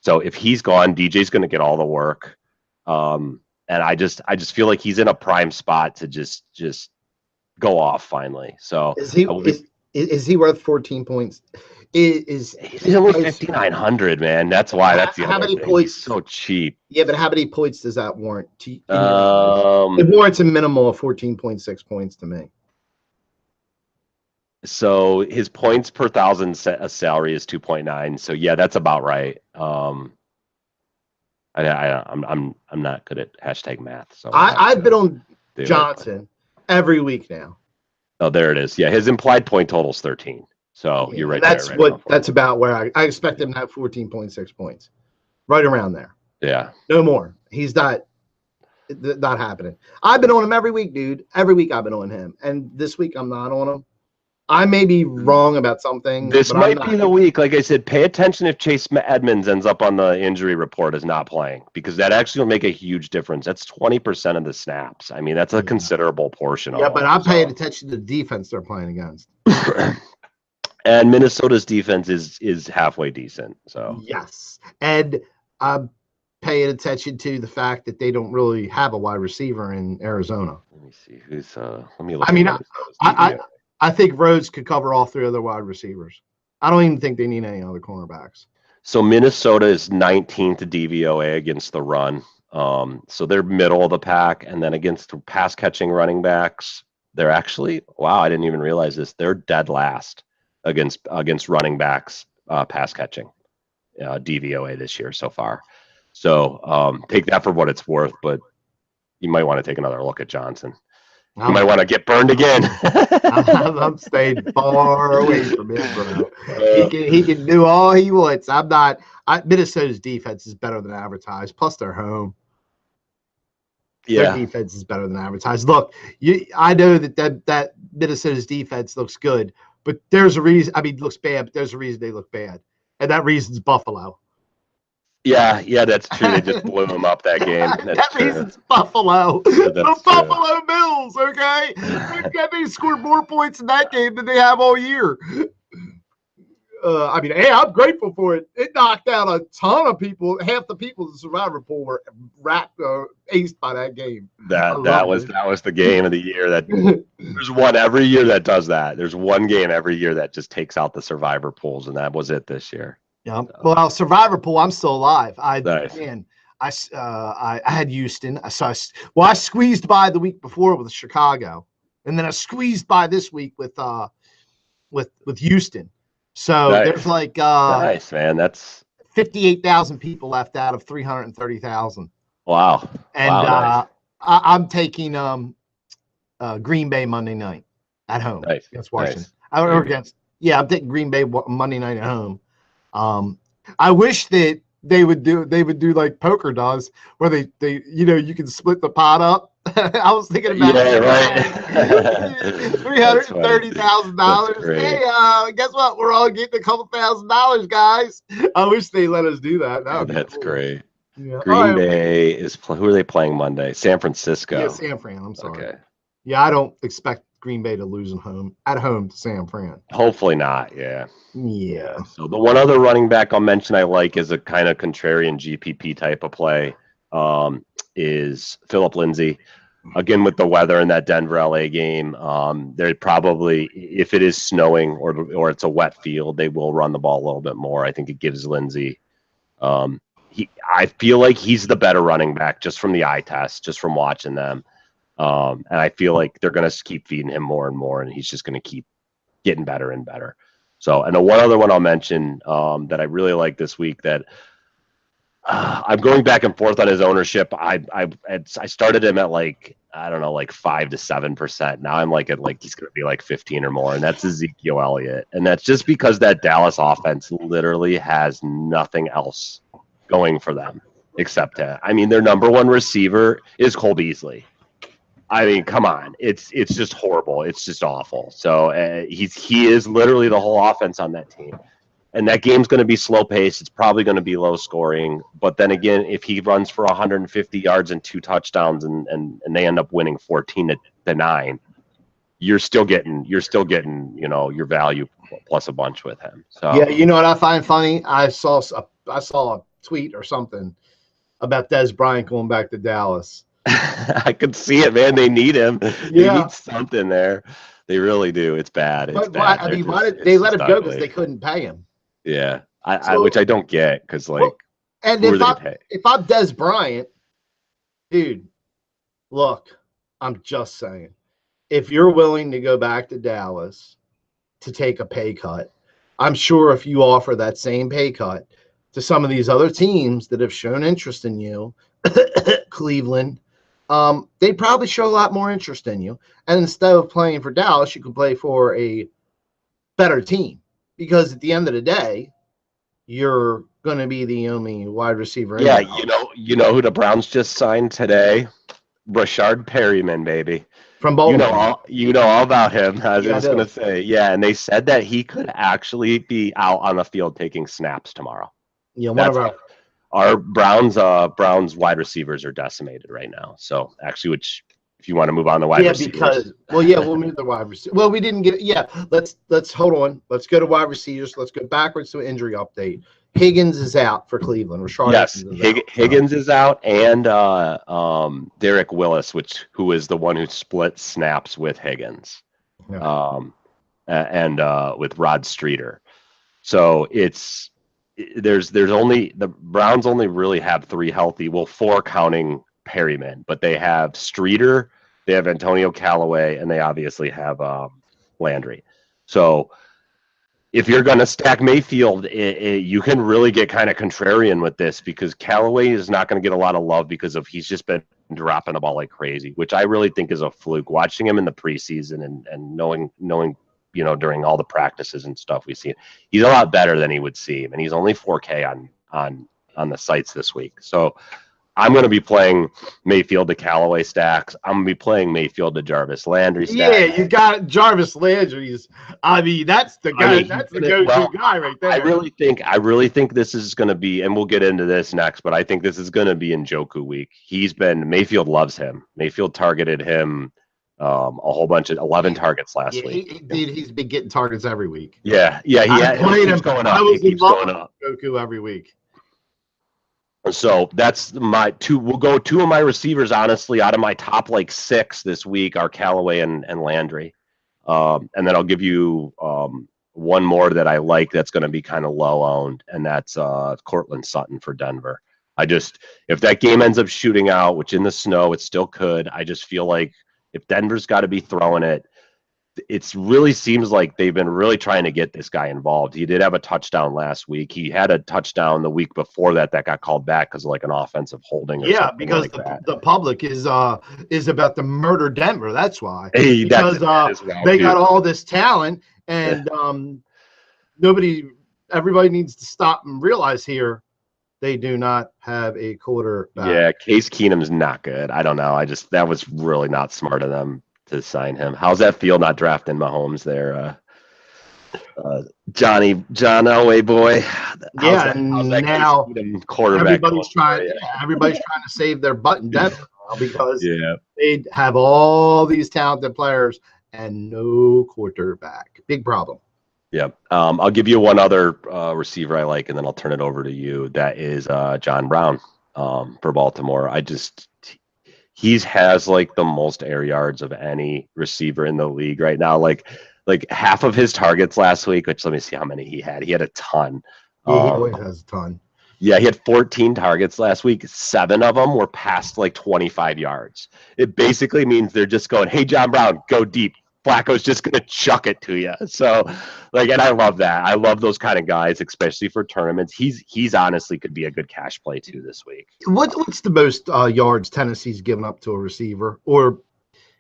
Speaker 5: So if he's gone, DJ's going to get all the work. And I just feel like he's in a prime spot to just go off finally. So
Speaker 4: is he worth 14 points? He's
Speaker 5: only 5,900, man. That's why. That's the
Speaker 4: how
Speaker 5: other
Speaker 4: many
Speaker 5: thing.
Speaker 4: points?
Speaker 5: He's so cheap.
Speaker 4: Yeah, but how many points does that warrant? It warrants a minimal of 14.6 points to me.
Speaker 5: So his points per thousand salary is 2.9. So yeah, that's about right. I'm not good at hashtag math. So
Speaker 4: I've been on Johnson every week now.
Speaker 5: Oh, there it is. Yeah, his implied point total is 13. So you're right.
Speaker 4: That's about where I expect him to have 14.6 points, right around there.
Speaker 5: Yeah,
Speaker 4: no more. He's not happening. I've been on him every week, dude. Every week I've been on him, and this week I'm not on him. I may be wrong about something.
Speaker 5: This might be the week. Like I said, pay attention if Chase Edmonds ends up on the injury report as not playing, because that actually will make a huge difference. That's 20% of the snaps. I mean, that's a considerable portion.
Speaker 4: Yeah, but I'm paying attention to the defense they're playing against.
Speaker 5: And Minnesota's defense is halfway decent. So
Speaker 4: yes, and I'm paying attention to the fact that they don't really have a wide receiver in Arizona.
Speaker 5: Let me see who's. Let me look.
Speaker 4: I mean, I think Rhodes could cover all 3 other wide receivers. I don't even think they need any other cornerbacks.
Speaker 5: So Minnesota is 19th DVOA against the run. So they're middle of the pack, and then against pass catching running backs, they're actually, wow, I didn't even realize this. They're dead last against running backs pass catching DVOA this year so far. So take that for what it's worth, but you might want to take another look at Johnson. You might want to get burned again.
Speaker 4: I'm staying far away from him, bro. He can do all he wants. Minnesota's defense is better than advertised. Plus, they're home.
Speaker 5: Yeah.
Speaker 4: Their defense is better than advertised. Look, I know that Minnesota's defense looks good, but there's a reason. I mean, it looks bad, but there's a reason they look bad, and that reason's Buffalo.
Speaker 5: Yeah, that's true. They just blew them up that game.
Speaker 4: That reason's Buffalo.
Speaker 5: Yeah,
Speaker 4: The Buffalo Bills, okay? They scored more points in that game than they have all year. Hey, I'm grateful for it. It knocked out a ton of people. Half the people in the Survivor pool were aced by that game.
Speaker 5: That was the game of the year. That there's one every year that does that. There's one game every year that just takes out the Survivor pools, and that was it this year.
Speaker 4: Yeah. Well, Survivor pool, I'm still alive.
Speaker 5: Nice.
Speaker 4: I had Houston. I squeezed by the week before with Chicago, and then I squeezed by this week with Houston. So
Speaker 5: nice.
Speaker 4: There's like
Speaker 5: nice, man. That's
Speaker 4: 58,000 people left out of 330,000.
Speaker 5: Wow.
Speaker 4: And
Speaker 5: nice.
Speaker 4: I'm taking Green Bay Monday night at home against Washington.
Speaker 5: Nice.
Speaker 4: I'm taking Green Bay Monday night at home. I wish that they would do like poker does, where they you can split the pot up. I was thinking about $330,000. Hey, guess what? We're all getting a couple $1,000, guys. I wish they let us do that.
Speaker 5: That's great.
Speaker 4: Yeah.
Speaker 5: Green Bay is who are they playing Monday? San Francisco.
Speaker 4: Yeah, San Fran. I'm sorry.
Speaker 5: Okay.
Speaker 4: Yeah, I don't expect Green Bay to lose at home to San Fran.
Speaker 5: Hopefully not. Yeah.
Speaker 4: Yeah.
Speaker 5: So the one other running back I'll mention I like is a kind of contrarian GPP type of play. Is Philip Lindsay. Again, with the weather in that Denver LA game, they're probably, if it is snowing or it's a wet field, they will run the ball a little bit more. I think it gives Lindsay. I feel like he's the better running back just from the eye test, just from watching them. And I feel like they're going to keep feeding him more and more, and he's just going to keep getting better and better. So, and the one other one I'll mention that I really like this week that I'm going back and forth on his ownership. I started him at like 5 to 7%. Now I'm like he's going to be like 15 or more, and that's Ezekiel Elliott. And that's just because that Dallas offense literally has nothing else going for them except that. I mean, their number one receiver is Cole Beasley. I mean, come on, it's just horrible. It's just awful. So he is literally the whole offense on that team. And that game's going to be slow paced. It's probably going to be low scoring. But then again, if he runs for 150 yards and 2 touchdowns and they end up winning 14-9, you're still getting your value plus a bunch with him. So
Speaker 4: yeah, you know what I find funny? I saw a tweet or something about Dez Bryant going back to Dallas.
Speaker 5: I could see it, man. They need him. They need something there. They really do. It's bad. It's bad.
Speaker 4: I mean, why did they let him go? Because they couldn't pay him.
Speaker 5: Yeah, which I don't get because
Speaker 4: and if I'm Dez Bryant, dude, look, I'm just saying, if you're willing to go back to Dallas to take a pay cut, I'm sure if you offer that same pay cut to some of these other teams that have shown interest in you, Cleveland, they'd probably show a lot more interest in you. And instead of playing for Dallas, you can play for a better team. Because at the end of the day, you're going to be the only wide receiver.
Speaker 5: Yeah, you know who the Browns just signed today? Rashard Perryman, baby.
Speaker 4: From Baltimore.
Speaker 5: You know all about him. I was just going to say, yeah, and they said that he could actually be out on the field taking snaps tomorrow.
Speaker 4: Yeah, one of
Speaker 5: our Browns wide receivers are decimated right now. So actually, which if you want to move on the wide receivers.
Speaker 4: We'll move the wide receiver. Well, we didn't get it. Yeah, let's hold on. Let's go to wide receivers. Let's go backwards to an injury update. Higgins is out for Cleveland.
Speaker 5: Higgins is out, and Derek Willis, who is the one who split snaps with Higgins, and with Rod Streeter. So it's there's only the Browns only really have 3 healthy, well, 4 counting Perryman, but they have Streeter, they have Antonio Callaway, and they obviously have Landry. So if you're going to stack Mayfield, you can really get kind of contrarian with this because Callaway is not going to get a lot of love because he's just been dropping the ball like crazy, which I really think is a fluke. Watching him in the preseason and knowing during all the practices and stuff we've seen, he's a lot better than he would seem, and he's only 4K on the sites this week. So I'm going to be playing Mayfield to Callaway stacks. I'm going to be playing Mayfield to Jarvis Landry stacks.
Speaker 4: Yeah, you got Jarvis Landry's. I mean, that's the guy. That's the go-to guy right there.
Speaker 5: I really think this is going to be, and we'll get into this next, but I think this is going to be Njoku week. Mayfield loves him. Mayfield targeted him a whole bunch of 11 targets last week.
Speaker 4: He's been getting targets every week.
Speaker 5: Yeah. He keeps going up. He keeps going up.
Speaker 4: Njoku every week.
Speaker 5: So that's my 2. We'll go 2 of my receivers, honestly, out of my top 6 this week are Callaway and Landry. And then I'll give you one more that I like that's going to be kind of low owned, and that's Cortland Sutton for Denver. If that game ends up shooting out, which in the snow, it still could, I just feel like if Denver's got to be throwing it, it really seems like they've been really trying to get this guy involved. He did have a touchdown last week. He had a touchdown the week before that got called back because of an offensive holding. Or
Speaker 4: because the public is about to murder Denver. That's why.
Speaker 5: Hey,
Speaker 4: because they got all this talent, and everybody needs to stop and realize here they do not have a quarterback.
Speaker 5: Yeah, Case Keenum's not good. I don't know. That was really not smart of them to sign him. How's that feel not drafting Mahomes there? John Elway boy.
Speaker 4: How's that now
Speaker 5: quarterback
Speaker 4: everybody's trying to save their butt in Denver because they have all these talented players and no quarterback. Big problem.
Speaker 5: Yeah. I'll give you one other receiver I like, and then I'll turn it over to you. That is John Brown for Baltimore. He has the most air yards of any receiver in the league right now. Like half of his targets last week, which let me see how many he had. He had a ton.
Speaker 4: He always has a ton.
Speaker 5: Yeah, he had 14 targets last week. 7 of them were past 25 yards. It basically means they're just going, hey, John Brown, go deep. Flacco's just going to chuck it to you. So, and I love that. I love those kind of guys, especially for tournaments. He's honestly could be a good cash play too this week.
Speaker 4: What's the most yards Tennessee's given up to a receiver? Or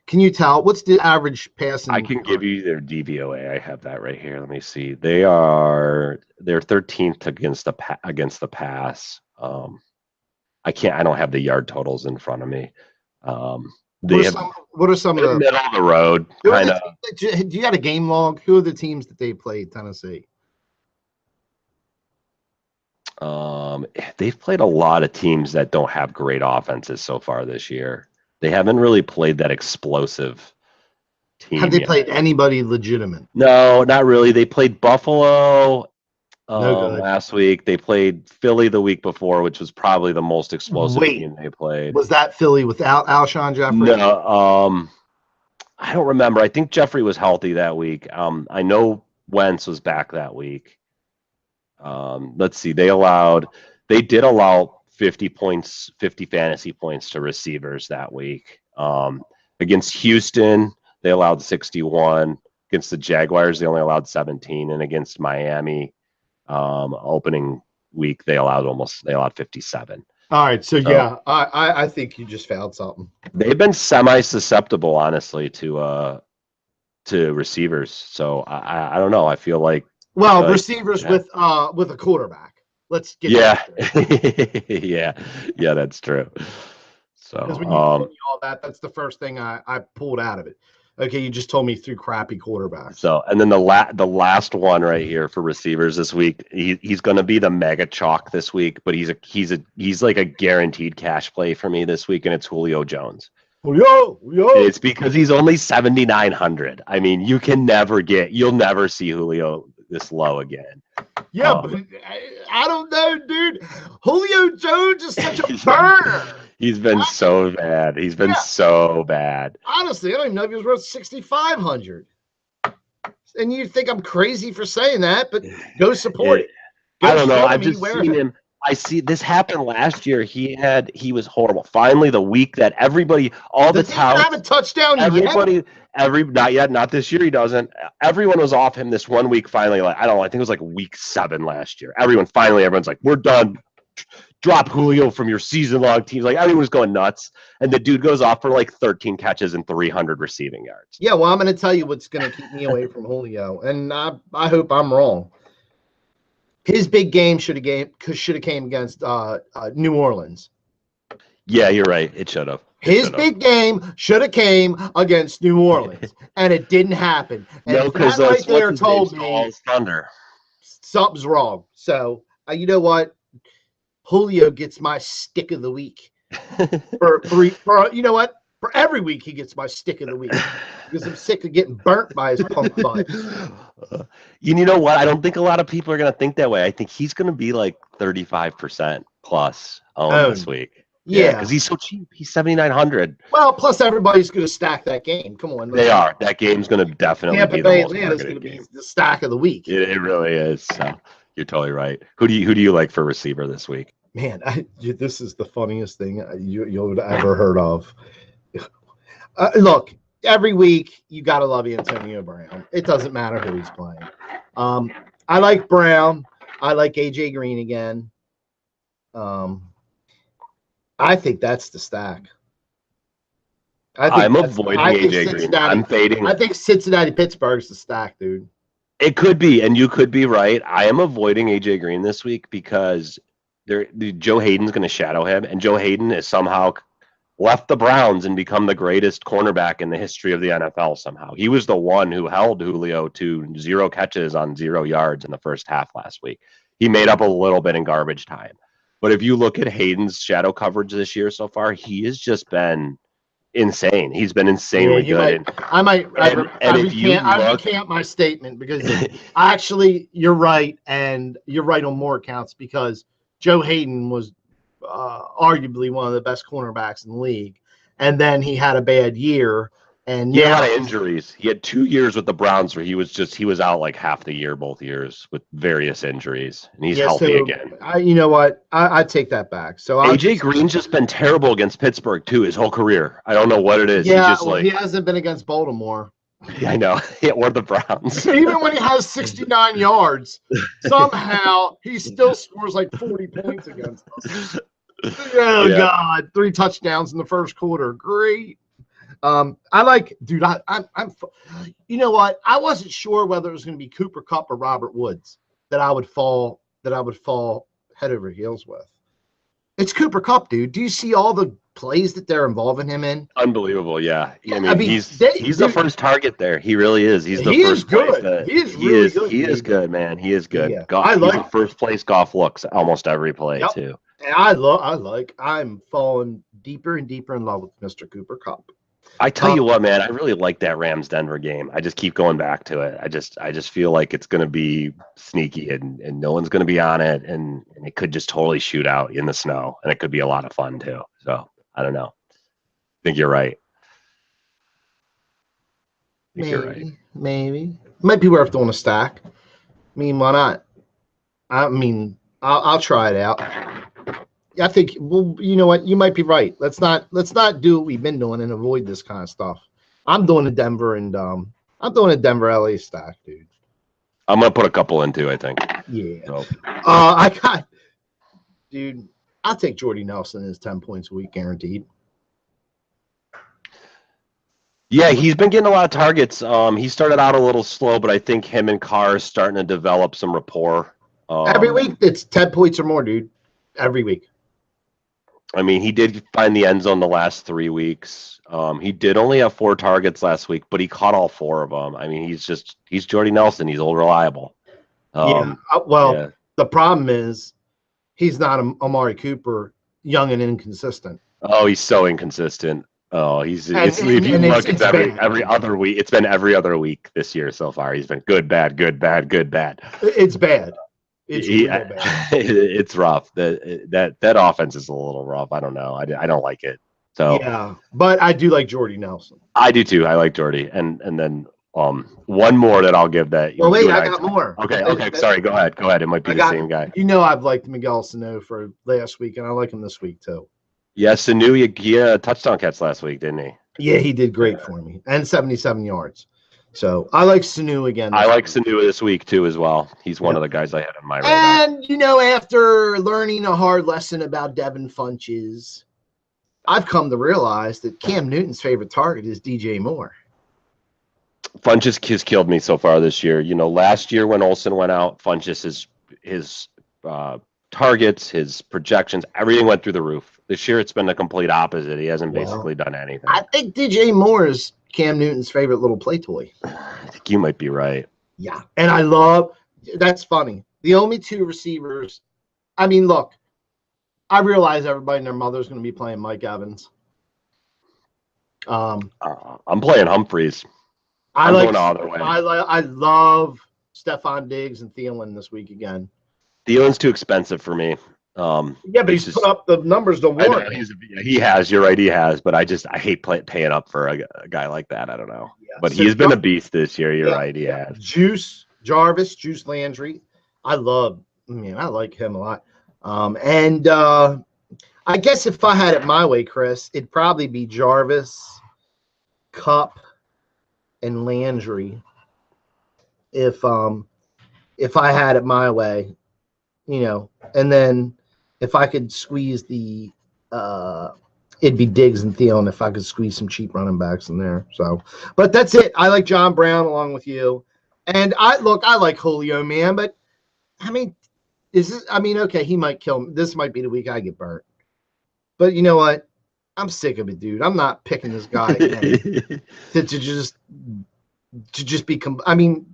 Speaker 4: can you tell what's the average passing?
Speaker 5: I can give you their DVOA. I have that right here. Let me see. They're 13th against the pass. I don't have the yard totals in front of me.
Speaker 4: What are some of the
Speaker 5: middle of the road kind of?
Speaker 4: Do you got a game log? Who are the teams that they played? Tennessee.
Speaker 5: They've played a lot of teams that don't have great offenses so far this year. They haven't really played that explosive team.
Speaker 4: Have they played anybody legitimate?
Speaker 5: No, not really. They played Buffalo last week. They played Philly the week before, which was probably the most explosive team they played.
Speaker 4: Was that Philly without Alshon Jeffrey?
Speaker 5: No, I don't remember. I think Jeffrey was healthy that week. I know Wentz was back that week. Let's see. They did allow 50 fantasy points to receivers that week. Against Houston, they allowed 61. Against the Jaguars, they only allowed 17. And against Miami, opening week, they allowed 57.
Speaker 4: All right. So I think you just found something.
Speaker 5: They've been semi-susceptible, honestly, to receivers. So I don't know. I feel like
Speaker 4: receivers with a quarterback. Let's get
Speaker 5: yeah, that's true. So
Speaker 4: because when you told me all that's the first thing I pulled out of it. Okay, you just told me through crappy quarterbacks.
Speaker 5: So and then the last one right here for receivers this week, he's going to be the mega chalk this week, but he's like a guaranteed cash play for me this week, and it's Julio Jones.
Speaker 4: Julio.
Speaker 5: It's because he's only 7,900. I mean, you'll never see Julio this low again.
Speaker 4: Yeah, but I don't know, dude. Julio Jones is such a burner.
Speaker 5: He's been so bad. He's been so bad.
Speaker 4: Honestly, I don't even know if he was worth 6,500. And you think I'm crazy for saying that, but go support it.
Speaker 5: I don't know.
Speaker 4: Show
Speaker 5: I've
Speaker 4: me
Speaker 5: just
Speaker 4: where-
Speaker 5: seen him. I see this happened last year. He was horrible. Finally, the week that everybody, all the
Speaker 4: Does he even have a
Speaker 5: touts,
Speaker 4: touchdown yet?
Speaker 5: not yet, not this year. He doesn't. Everyone was off him this one week. Finally, like I don't know. I think it was like week 7 last year. Everyone's like, we're done. Drop Julio from your season-long teams. Like everyone's going nuts, and the dude goes off for like 13 catches and 300 receiving yards.
Speaker 4: Yeah, well, I'm going to tell you what's going to keep me away from Julio, and I hope I'm wrong. His big game should have came against New Orleans.
Speaker 5: Yeah, you're right. It should have.
Speaker 4: His big game should have came against New Orleans, and it didn't happen. And
Speaker 5: No, because
Speaker 4: that right there told me
Speaker 5: Thunder.
Speaker 4: something's wrong. So you know what? Julio gets my stick of the week. for you know what? For every week he gets my stick of the week because I'm sick of getting burnt by his punk butt.
Speaker 5: You know what? I don't think a lot of people are going to think that way. I think he's going to be like 35% plus this week.
Speaker 4: Yeah,
Speaker 5: because he's so cheap. He's 7,900.
Speaker 4: Well, plus everybody's going to stack that game. Come on,
Speaker 5: they are. That game's going to definitely
Speaker 4: Tampa
Speaker 5: be
Speaker 4: Bay
Speaker 5: the most
Speaker 4: Atlanta's going to be the stack of the week.
Speaker 5: It really is. So you're totally right. Who do you like for receiver this week?
Speaker 4: Man, this is the funniest thing you've ever heard of. Look, every week you got to love Antonio Brown. It doesn't matter who he's playing. I like Brown. I like AJ Green again. I think that's the stack.
Speaker 5: I'm avoiding AJ Green. I'm fading.
Speaker 4: I think Cincinnati-Pittsburgh's the stack, dude.
Speaker 5: It could be, and you could be right. I am avoiding AJ Green this week because Joe Hayden's going to shadow him, and Joe Hayden has somehow left the Browns and become the greatest cornerback in the history of the NFL somehow. He was the one who held Julio to 0 catches on 0 yards in the first half last week. He made up a little bit in garbage time. But if you look at Hayden's shadow coverage this year so far, he has just been insane. He's been insanely good.
Speaker 4: I recant my statement because actually you're right, and you're right on more accounts because Joe Hayden was arguably one of the best cornerbacks in the league, and then he had a bad year, and
Speaker 5: he had a lot of injuries. He had 2 years with the Browns where he was out like half the year, both years with various injuries, and he's healthy again.
Speaker 4: You know what? I take that back. So
Speaker 5: AJ Green's just been terrible against Pittsburgh too his whole career. I don't know what it is.
Speaker 4: Yeah, he hasn't been against Baltimore.
Speaker 5: Yeah, I know. Or the Browns.
Speaker 4: Even when he has 69 yards, somehow he still scores like 40 points against us. Oh yeah. God! 3 touchdowns in the first quarter. Great. I like, dude. I'm. You know what? I wasn't sure whether it was going to be Cooper Kupp or Robert Woods that I would fall head over heels with. It's Cooper Kupp, dude. Do you see all the plays that they're involving him in?
Speaker 5: Unbelievable, yeah. I mean he's the first target there. He really is. He's the first
Speaker 4: good.
Speaker 5: He is good, man. He is good.
Speaker 4: Yeah.
Speaker 5: He's the first place golf looks almost every play too.
Speaker 4: And I'm falling deeper and deeper in love with Mr. Cooper Kupp.
Speaker 5: I tell you what, man, I really like that Rams Denver game. I just keep going back to it. I just feel like it's going to be sneaky and no one's going to be on it, and it could just totally shoot out in the snow, and it could be a lot of fun too. So I don't know. I think you're right.
Speaker 4: Maybe might be worth doing a stack. I mean, why not? I mean, I'll try it out. I think, well, you know what? You might be right. Let's not do what we've been doing and avoid this kind of stuff. I'm doing a Denver LA stack, dude.
Speaker 5: I'm gonna put a couple in too, I think.
Speaker 4: Yeah.
Speaker 5: So.
Speaker 4: Dude, I'll take Jordy Nelson as 10 points a week guaranteed.
Speaker 5: Yeah, he's been getting a lot of targets. He started out a little slow, but I think him and Carr is starting to develop some rapport.
Speaker 4: Every week, it's 10 points or more, dude. Every week.
Speaker 5: I mean, he did find the end zone the last 3 weeks. He did only have 4 targets last week, but he caught all 4 of them. I mean, he's Jordy Nelson. He's old reliable.
Speaker 4: The problem is he's not Amari Cooper, young and inconsistent.
Speaker 5: Oh, he's so inconsistent. Oh, it's every other week. It's been every other week this year so far. He's been good, bad, good, bad, good, bad.
Speaker 4: It's bad. Bad.
Speaker 5: It's rough. That offense is a little rough. I don't know. I don't like it. So
Speaker 4: yeah, but I do like Jordy Nelson.
Speaker 5: I do too. I like Jordy, and then One more that I'll give that.
Speaker 4: Well, wait,
Speaker 5: you and
Speaker 4: I got more.
Speaker 5: Okay. Sorry, go ahead. It might be the same guy.
Speaker 4: You know, I've liked Miguel Sano for last week, and I like him this week too.
Speaker 5: Yes, Sanu, he had a touchdown catch last week, didn't he?
Speaker 4: Yeah, he did great for me, and 77 yards. So I like Sanu again.
Speaker 5: I like Sanu this week too as well. He's one of the guys I had on my radar.
Speaker 4: And you know, after learning a hard lesson about Devin Funches, I've come to realize that Cam Newton's favorite target is DJ Moore.
Speaker 5: Funches has killed me so far this year. You know, last year when Olsen went out, Funches his targets, his projections, everything went through the roof. This year it's been the complete opposite. He hasn't basically done anything. I
Speaker 4: think DJ Moore is Cam Newton's favorite little play toy.
Speaker 5: I think you might be right.
Speaker 4: Yeah, and that's funny. The only two receivers. I mean, look, I realize everybody and their mother's going to be playing Mike Evans.
Speaker 5: I'm playing Humphreys. I
Speaker 4: love Stephon Diggs and Thielen this week again.
Speaker 5: Thielen's too expensive for me.
Speaker 4: Yeah, but he's put up the numbers to warrant.
Speaker 5: He has. You're right. He has. But I hate paying up for a guy like that. I don't know. Yeah. But he's been a beast this year. You're right. He has.
Speaker 4: Juice Landry. I like him a lot. I guess if I had it my way, Chris, it'd probably be Jarvis, Cup, and Landry. If I had it my way, you know, and then if I could squeeze it'd be Diggs and Thielen if I could squeeze some cheap running backs in there. So, but that's it. I like John Brown along with you, and I like Julio, man. But I mean, okay, he might kill me. This might be the week I get burnt. But you know what? I'm sick of it, dude. I'm not picking this guy again to just become. I mean,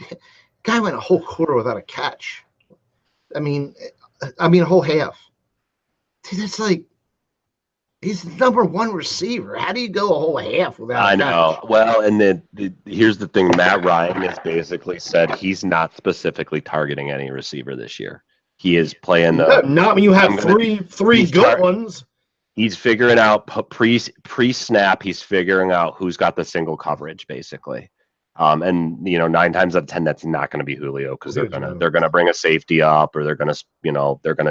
Speaker 4: guy went a whole quarter without a catch. I mean, a whole half. Dude, that's like he's the number one receiver. How do you go a whole half without? I know.
Speaker 5: Catch? Well, and then here's the thing: Matt Ryan has basically said he's not specifically targeting any receiver this year. He is playing the.
Speaker 4: Not when you have three good ones.
Speaker 5: He's figuring out pre-snap. He's figuring out who's got the single coverage, basically. And 9 times out of 10, that's not going to be Julio because they're gonna bring a safety up, or they're gonna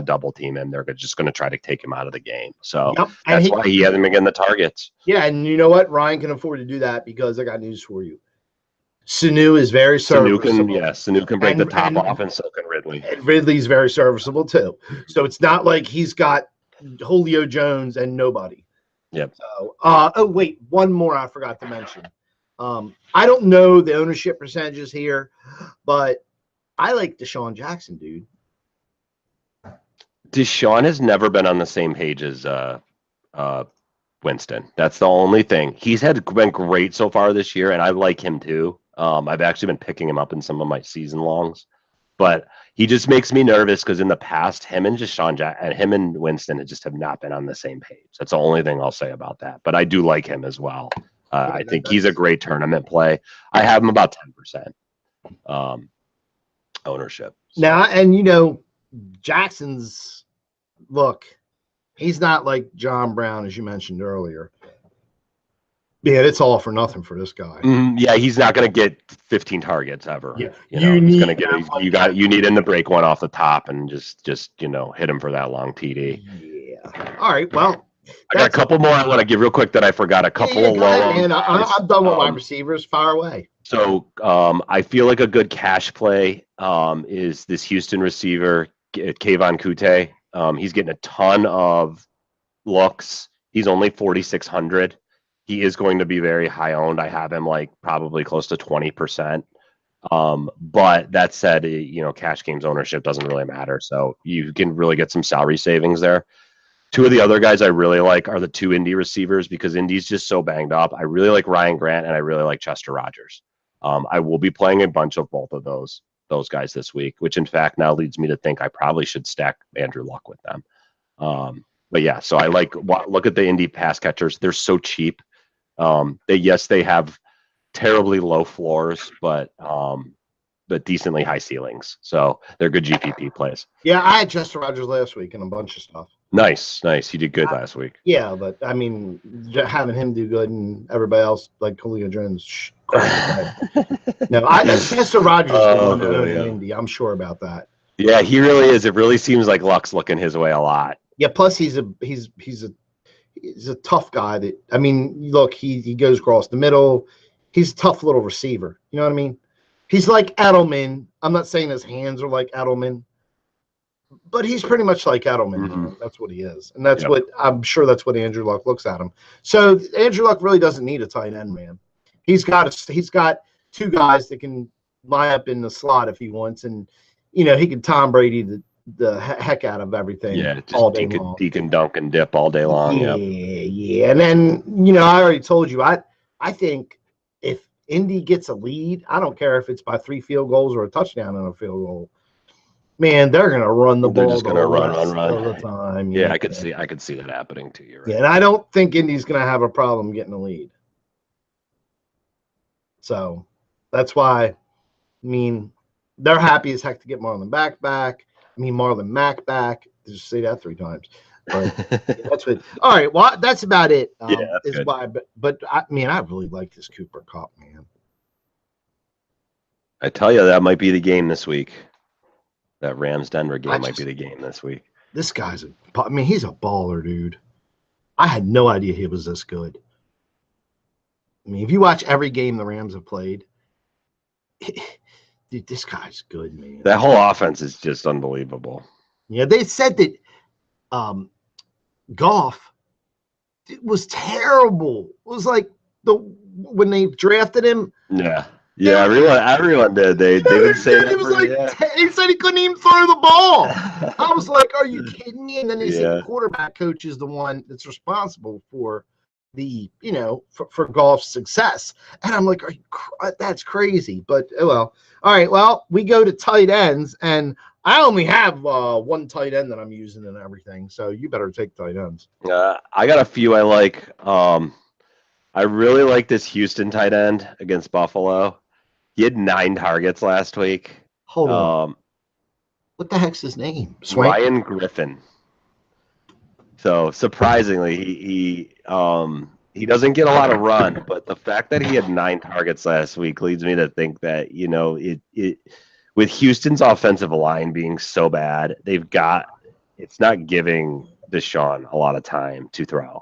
Speaker 5: double team him. They're just gonna try to take him out of the game. So that's why he hasn't been getting the targets.
Speaker 4: Yeah, and you know what? Ryan can afford to do that because I got news for you. Sanu is very serviceable.
Speaker 5: Sanu can break the top off, and so can Ridley.
Speaker 4: And Ridley's very serviceable too. So it's not like he's got Julio Jones and nobody.
Speaker 5: Yep.
Speaker 4: So, wait, one more I forgot to mention. I don't know the ownership percentages here, but I like Deshaun Jackson, dude.
Speaker 5: Deshaun has never been on the same page as Winston. That's the only thing. He's been great so far this year, and I like him too. I've actually been picking him up in some of my season longs, but he just makes me nervous because in the past, him and Winston just have not been on the same page. That's the only thing I'll say about that. But I do like him as well. I think he's a great tournament play. I have him about 10% ownership.
Speaker 4: So. Now, and Jackson's look, he's not like John Brown, as you mentioned earlier. Yeah, it's all for nothing for this guy.
Speaker 5: Yeah, he's not going to get 15 targets ever.
Speaker 4: Yeah,
Speaker 5: you need him to break one off the top and just hit him for that long TD.
Speaker 4: Yeah. All right. Well,
Speaker 5: I got a couple more I want to give real quick that I forgot. A couple of low.
Speaker 4: I'm done with wide receivers. Fire away.
Speaker 5: So I feel like a good cash play is this Houston receiver, Kayvon Kute. He's getting a ton of looks. He's only 4,600. He is going to be very high owned. I have him like probably close to 20%. But that said, cash games ownership doesn't really matter. So you can really get some salary savings there. Two of the other guys I really like are the two Indy receivers because Indy's just so banged up. I really like Ryan Grant and I really like Chester Rogers. I will be playing a bunch of both of those guys this week, which in fact now leads me to think I probably should stack Andrew Luck with them. But yeah, so I look at the Indy pass catchers. They're so cheap. They have terribly low floors, but decently high ceilings. So they're good GPP plays.
Speaker 4: Yeah, I had Chester Rogers last week and a bunch of stuff.
Speaker 5: Nice. He did good last week.
Speaker 4: Yeah, but I mean, having him do good and everybody else like Julio Jones, No, Chester Rogers is the one that owns
Speaker 5: yeah.
Speaker 4: Indy. I'm sure about that.
Speaker 5: Yeah, he really is. It really seems like luck's looking his way a lot.
Speaker 4: Yeah. Plus, he's a tough guy. That I mean, look, he goes across the middle. He's a tough little receiver. You know what I mean? He's like Edelman. I'm not saying his hands are like Edelman, but he's pretty much like Edelman.
Speaker 5: Mm-hmm.
Speaker 4: That's what he is, and that's what I'm sure that's what Andrew Luck looks at him. So Andrew Luck really doesn't need a tight end, man. He's got two guys that can line up in the slot if he wants, and he can Tom Brady the heck out of everything.
Speaker 5: Yeah,
Speaker 4: all day long.
Speaker 5: He can dunk and dip all day long.
Speaker 4: Yeah. And then I already told you I think if Indy gets a lead, I don't care if it's by 3 field goals or a touchdown and a field goal. Man, they're gonna run the ball.
Speaker 5: They're just gonna run
Speaker 4: all the time.
Speaker 5: Yeah, I could see that happening to you. Right?
Speaker 4: Yeah, and I don't think Indy's gonna have a problem getting a lead. So that's why, I mean, they're happy as heck to get Marlon Mack back. Just say that 3 times. But that's what. All right, well, that's about it.
Speaker 5: That's good.
Speaker 4: Why, but I mean, I really like this Cooper Kupp, man.
Speaker 5: I tell you, that might be the game this week. That Rams-Denver game might be the game this week.
Speaker 4: This guy's he's a baller, dude. I had no idea he was this good. I mean, if you watch every game the Rams have played, dude, this guy's good, man.
Speaker 5: That whole offense is just unbelievable.
Speaker 4: Yeah, they said that Goff was terrible. It was like when they drafted him.
Speaker 5: Yeah, everyone did. They didn't say that.
Speaker 4: It was he said he couldn't even throw the ball. I was like, "Are you kidding me?" And then they said the quarterback coach is the one that's responsible for the for Goff's success. And I'm like, that's crazy. But well, all right. Well, we go to tight ends, and I only have one tight end that I'm using and everything. So you better take tight ends.
Speaker 5: I got a few I like. I really like this Houston tight end against Buffalo. He had 9 targets last week.
Speaker 4: Hold on. What the heck's his name?
Speaker 5: Ryan Griffin. So surprisingly, he doesn't get a lot of run, but the fact that he had 9 targets last week leads me to think that it with Houston's offensive line being so bad, it's not giving Deshaun a lot of time to throw.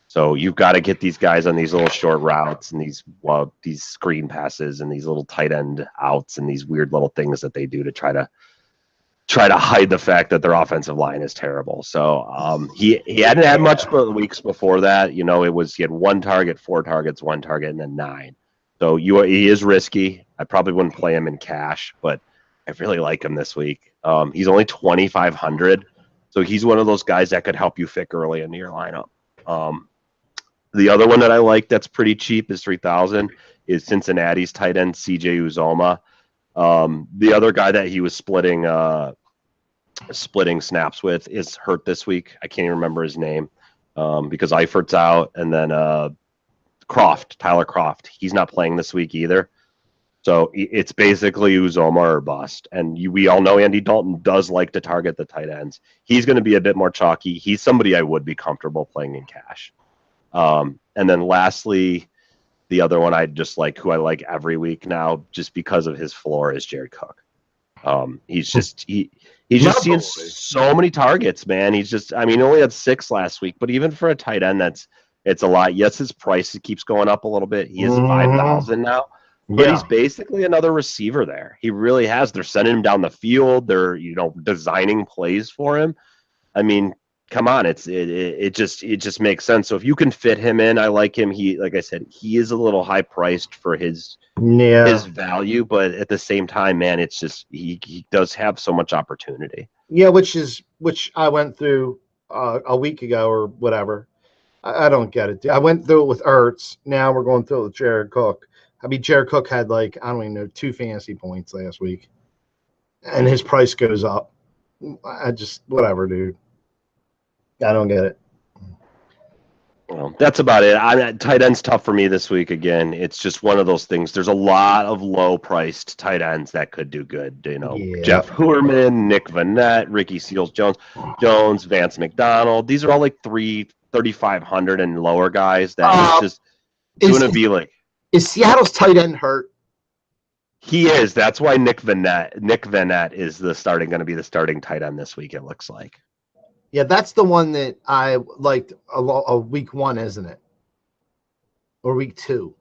Speaker 5: So you've got to get these guys on these little short routes and these screen passes and these little tight end outs and these weird little things that they do to try to hide the fact that their offensive line is terrible. So he hadn't had much for the weeks before that. He had 1 target, 4 targets, 1 target, and then 9. So he is risky. I probably wouldn't play him in cash, but I really like him this week. He's only 2,500, so he's one of those guys that could help you fit early into your lineup. The other one that I like that's pretty cheap is 3,000 is Cincinnati's tight end CJ Uzomah. The other guy that he was splitting snaps with is hurt this week. I can't even remember his name because Eifert's out, and then Tyler Kroft. He's not playing this week either. So it's basically Uzomah or bust. And we all know Andy Dalton does like to target the tight ends. He's going to be a bit more chalky. He's somebody I would be comfortable playing in cash. And then lastly, the other one who I like every week now, just because of his floor, is Jared Cook. He's just seeing so many targets, man. He only had 6 last week, but even for a tight end, it's a lot. Yes, his price keeps going up a little bit. He is 5,000 now, but he's basically another receiver there. He really has. They're sending him down the field. They're designing plays for him. I mean, come on, it just makes sense. So if you can fit him in, I like him. Like I said, he is a little high priced for his value, but at the same time, man, it's just he does have so much opportunity. Yeah,
Speaker 4: which I went through a week ago or whatever. I don't get it. I went through it with Ertz. Now we're going through it with Jared Cook. I mean, Jared Cook had I don't even know 2 fantasy points last week, and his price goes up. Whatever, dude. I don't get it.
Speaker 5: Well, that's about it. Tight end's tough for me this week. Again, it's just one of those things. There's a lot of low-priced tight ends that could do good. Jeff Heuerman, Nick Vannett, Ricky Seals-Jones, Vance McDonald. These are all like 3,500 and lower guys that it's going to be like.
Speaker 4: Is Seattle's tight end hurt?
Speaker 5: He is. That's why Nick Vanette is going to be the starting tight end this week, it looks like.
Speaker 4: Yeah, that's the one that I liked a week 1, isn't it? Or week 2.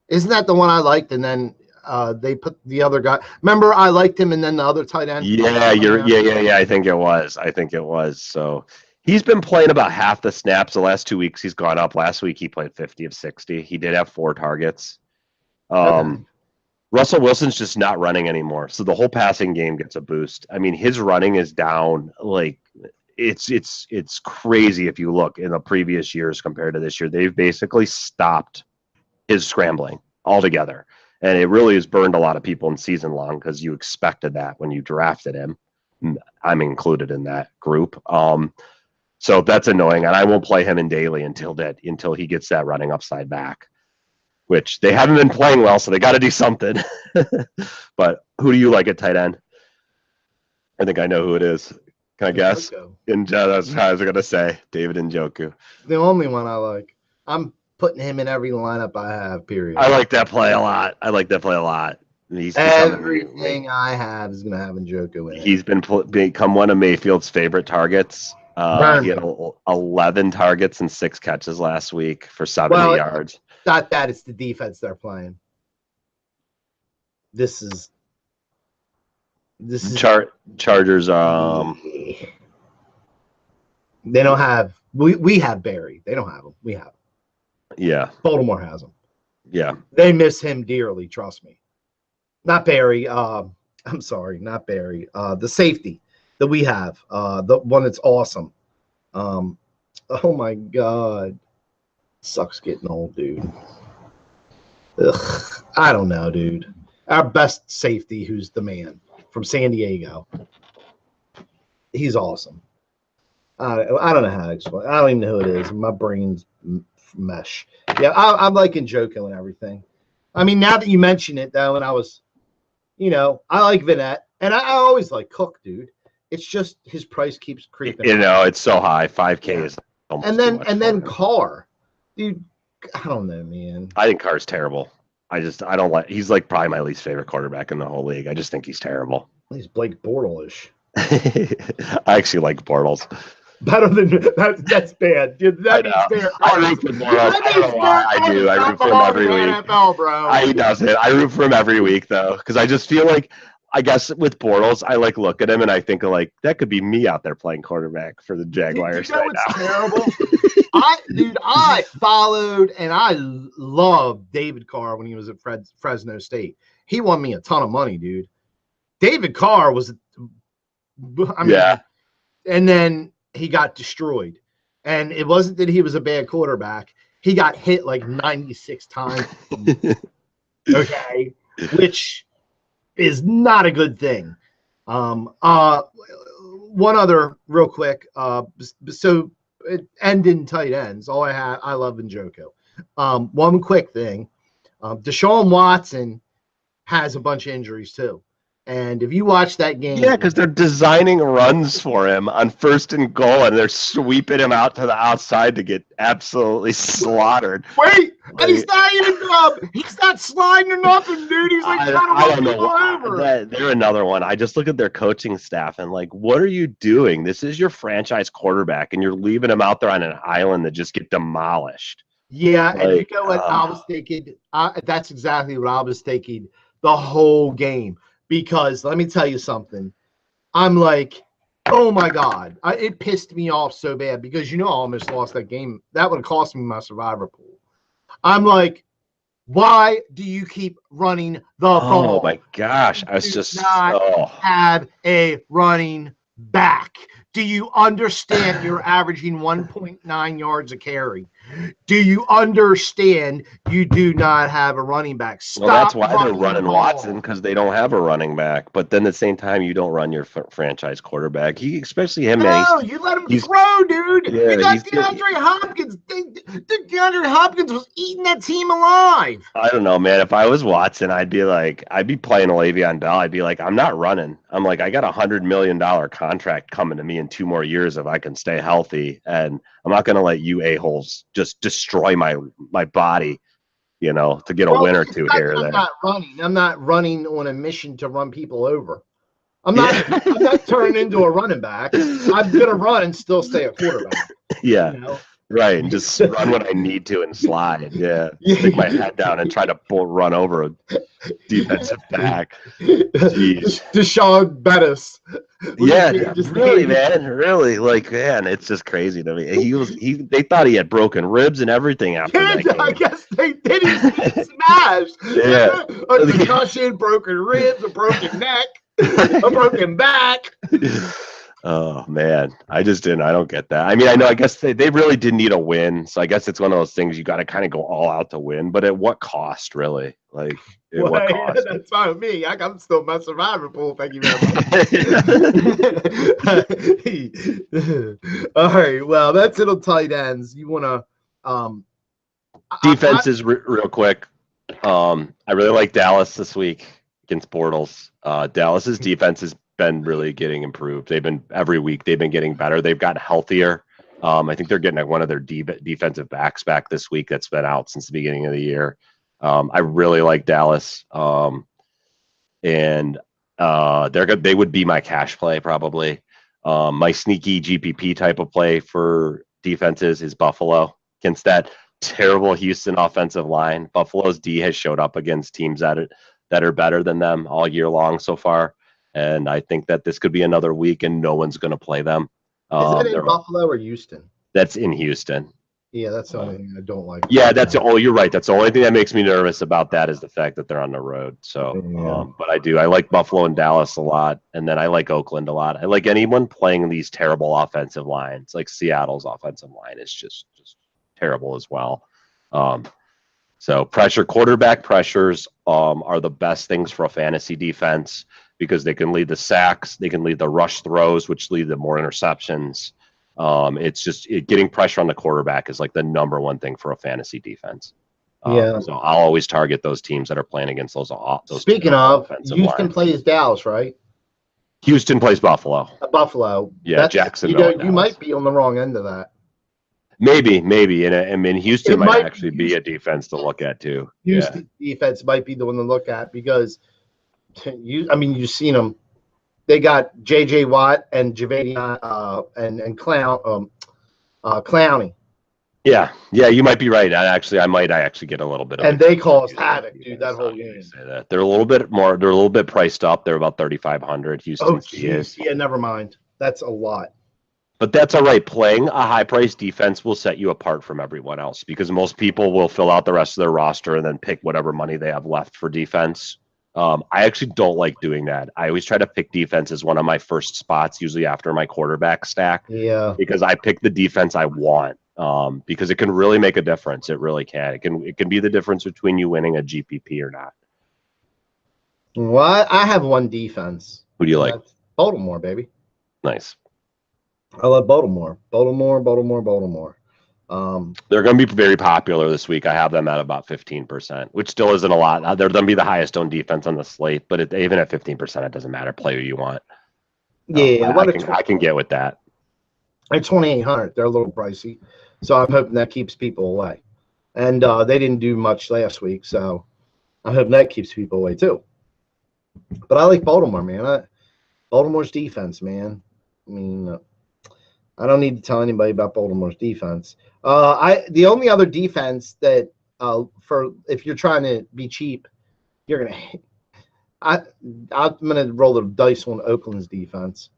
Speaker 4: Isn't that the one I liked? And then they put the other guy. Remember, I liked him, and then the other tight end.
Speaker 5: Yeah, yeah. I think it was. So he's been playing about half the snaps the last 2 weeks. He's gone up. Last week he played 50 of 60. He did have 4 targets.
Speaker 4: Okay.
Speaker 5: Russell Wilson's just not running anymore, so the whole passing game gets a boost. I mean, his running is down. Like it's crazy if you look in the previous years compared to this year. They've basically stopped his scrambling altogether, and it really has burned a lot of people in season long because you expected that when you drafted him. I'm included in that group. So that's annoying, and I won't play him in daily until he gets that running upside back, which they haven't been playing well, so they got to do something. But who do you like at tight end? I think I know who it is. Can I guess? That's what I was going to say. David Njoku.
Speaker 4: The only one I like. I'm putting him in every lineup I have, period.
Speaker 5: I like that play a lot.
Speaker 4: Everything I have is going to have Njoku in it.
Speaker 5: He's become one of Mayfield's favorite targets. He had 11 targets and 6 catches last week for 70 yards.
Speaker 4: Not that, it's the defense they're playing. This is
Speaker 5: Chargers.
Speaker 4: They don't have. We have Barry. They don't have him. We have him.
Speaker 5: Yeah.
Speaker 4: Baltimore has him.
Speaker 5: Yeah.
Speaker 4: They miss him dearly. Trust me. Not Barry. I'm sorry, not Barry. The safety that we have. The one that's awesome. Oh my God. Sucks getting old, dude. Ugh, I don't know, dude. Our best safety, who's the man from San Diego. He's awesome. I don't know how to explain. I don't even know who it is. My brain's mesh. Yeah, I'm liking Njoku and everything. I mean, now that you mention it, though, and I was, I like Vanette, and I always like Cook, dude. It's just his price keeps creeping.
Speaker 5: It's so high. 5K is almost
Speaker 4: and then Carr. Dude, I don't know, man.
Speaker 5: I think Carr's terrible. I don't like. He's like probably my least favorite quarterback in the whole league. I just think he's terrible.
Speaker 4: He's Blake Bortles-ish.
Speaker 5: I actually like Bortles.
Speaker 4: Better than that's bad, dude. That means fair.
Speaker 5: I root for Bortles. I don't know why I do. I root for him every week.
Speaker 4: NFL, bro.
Speaker 5: He does it. I root for him every week though, because I just feel like. I guess with Bortles, I look at him and I think that could be me out there playing quarterback for the Jaguars right now.
Speaker 4: Terrible. I followed and I loved David Carr when he was at Fresno State. He won me a ton of money, dude. David Carr was,
Speaker 5: yeah.
Speaker 4: And then he got destroyed. And it wasn't that he was a bad quarterback. He got hit like 96 times. Okay, which is not a good thing. One other real quick. So ending tight ends. All I love Njoku. One quick thing. Deshaun Watson has a bunch of injuries too. And if you watch that game,
Speaker 5: yeah, because they're designing runs for him on 1st and goal, and they're sweeping him out to the outside to get absolutely slaughtered.
Speaker 4: Wait, and he's not even he's not sliding or nothing, dude. He's like trying to run people over.
Speaker 5: They're another one. I just look at their coaching staff and what are you doing? This is your franchise quarterback, and you're leaving him out there on an island that just get demolished.
Speaker 4: Yeah, and you know what I was thinking? That's exactly what I was thinking the whole game. Because let me tell you something. I'm like, oh, my God. It pissed me off so bad because, I almost lost that game. That would have cost me my survivor pool. I'm like, why do you keep running the ball?
Speaker 5: Oh, my gosh. I was just
Speaker 4: have a running back. Do you understand you're averaging 1.9 yards a carry? Do you understand you do not have a running back? Stop.
Speaker 5: Well, that's why they're running Watson, because they don't have a running back. But then at the same time, you don't run your franchise quarterback. Especially him.
Speaker 4: No, you let him throw, dude.
Speaker 5: Yeah,
Speaker 4: you got DeAndre Hopkins. DeAndre Hopkins was eating that team alive.
Speaker 5: I don't know, man. If I was Watson, I'd be playing Le'Veon Bell. I'd be like, I'm not running. I'm like, I got $100 million contract coming to me in 2 more years if I can stay healthy, and I'm not going to let you a-holes just destroy my body to get a win or two here or there.
Speaker 4: I'm not running on a mission to run people over. I'm not turning into a running back. I'm gonna run and still stay a quarterback.
Speaker 5: Yeah. Right, and just run when I need to and slide. Yeah, stick my head down and try to run over a defensive back. Jeez.
Speaker 4: Deshaun Bettis.
Speaker 5: Yeah, really, man, really. Man, it's just crazy to me. They thought he had broken ribs and everything after that game.
Speaker 4: I guess they did. He smashed.
Speaker 5: Yeah,
Speaker 4: a concussion, broken ribs, a broken neck, a broken back.
Speaker 5: Oh man, I don't get that. I mean, I guess they really did need a win, so I guess it's one of those things you got to kind of go all out to win, but at what cost, really? What cost?
Speaker 4: That's fine with me. I'm still my survivor pool. Thank you very much. All right, well, that's it on tight ends. You want to
Speaker 5: defenses real quick. I really like Dallas this week against Bortles. Dallas's defense has been really getting improved. Every week they've been getting better. They've gotten healthier. I think they're getting one of their defensive backs back this week that's been out since the beginning of the year. I really like Dallas. And they would be my cash play probably. My sneaky GPP type of play for defenses is Buffalo against that terrible Houston offensive line. Buffalo's D has showed up against teams that are better than them all year long so far. And I think that this could be another week and no one's going to play them.
Speaker 4: Is that in Buffalo or Houston?
Speaker 5: That's in Houston.
Speaker 4: Yeah, that's the only thing I don't like.
Speaker 5: Yeah, you're right. That's the only thing that makes me nervous about that is the fact that they're on the road. So, but I like Buffalo and Dallas a lot. And then I like Oakland a lot. I like anyone playing these terrible offensive lines. Like Seattle's offensive line is just terrible as well. So quarterback pressures are the best things for a fantasy defense because they can lead the sacks, they can lead the rush throws, which lead to more interceptions. It's just getting pressure on the quarterback is like the number one thing for a fantasy defense. So I'll always target those teams that are playing against those.
Speaker 4: Speaking of, Houston plays Dallas, right?
Speaker 5: Houston plays Buffalo.
Speaker 4: Buffalo.
Speaker 5: Yeah, Jacksonville.
Speaker 4: You might be on the wrong end of that.
Speaker 5: Maybe, and I mean Houston might actually be a defense to look at too.
Speaker 4: Houston defense might be the one to look at because you've seen them. They got J.J. Watt and Javadian and Clowney. Yeah, you might be right. I might get a little bit of. And they caused havoc, dude. That whole game.
Speaker 5: They're a little bit more. They're a little bit priced up. They're about 3,500. Houston.
Speaker 4: Oh, geez. Yeah, never mind. That's a lot.
Speaker 5: But that's all right. Playing a high-priced defense will set you apart from everyone else because most people will fill out the rest of their roster and then pick whatever money they have left for defense. I actually don't like doing that. I always try to pick defense as one of my first spots, usually after my quarterback stack.
Speaker 4: Yeah. Because
Speaker 5: I pick the defense I want because it can really make a difference. It really can. It can be the difference between you winning a GPP or not.
Speaker 4: Well, I have one defense.
Speaker 5: Who do you like?
Speaker 4: Baltimore, baby.
Speaker 5: Nice.
Speaker 4: I love Baltimore. Baltimore.
Speaker 5: They're going to be very popular this week. I have them at about 15%, which still isn't a lot. They're going to be the highest owned defense on the slate, but even at 15%, it doesn't matter. Play who you want.
Speaker 4: Yeah,
Speaker 5: I can get with that.
Speaker 4: At 2,800, they're a little pricey, so I'm hoping that keeps people away. And they didn't do much last week, so I'm hoping that keeps people away too. But I like Baltimore, man. Baltimore's defense, man. I mean. I don't need to tell anybody about Baltimore's defense. The only other defense that for if you're trying to be cheap, I'm gonna roll the dice on Oakland's defense.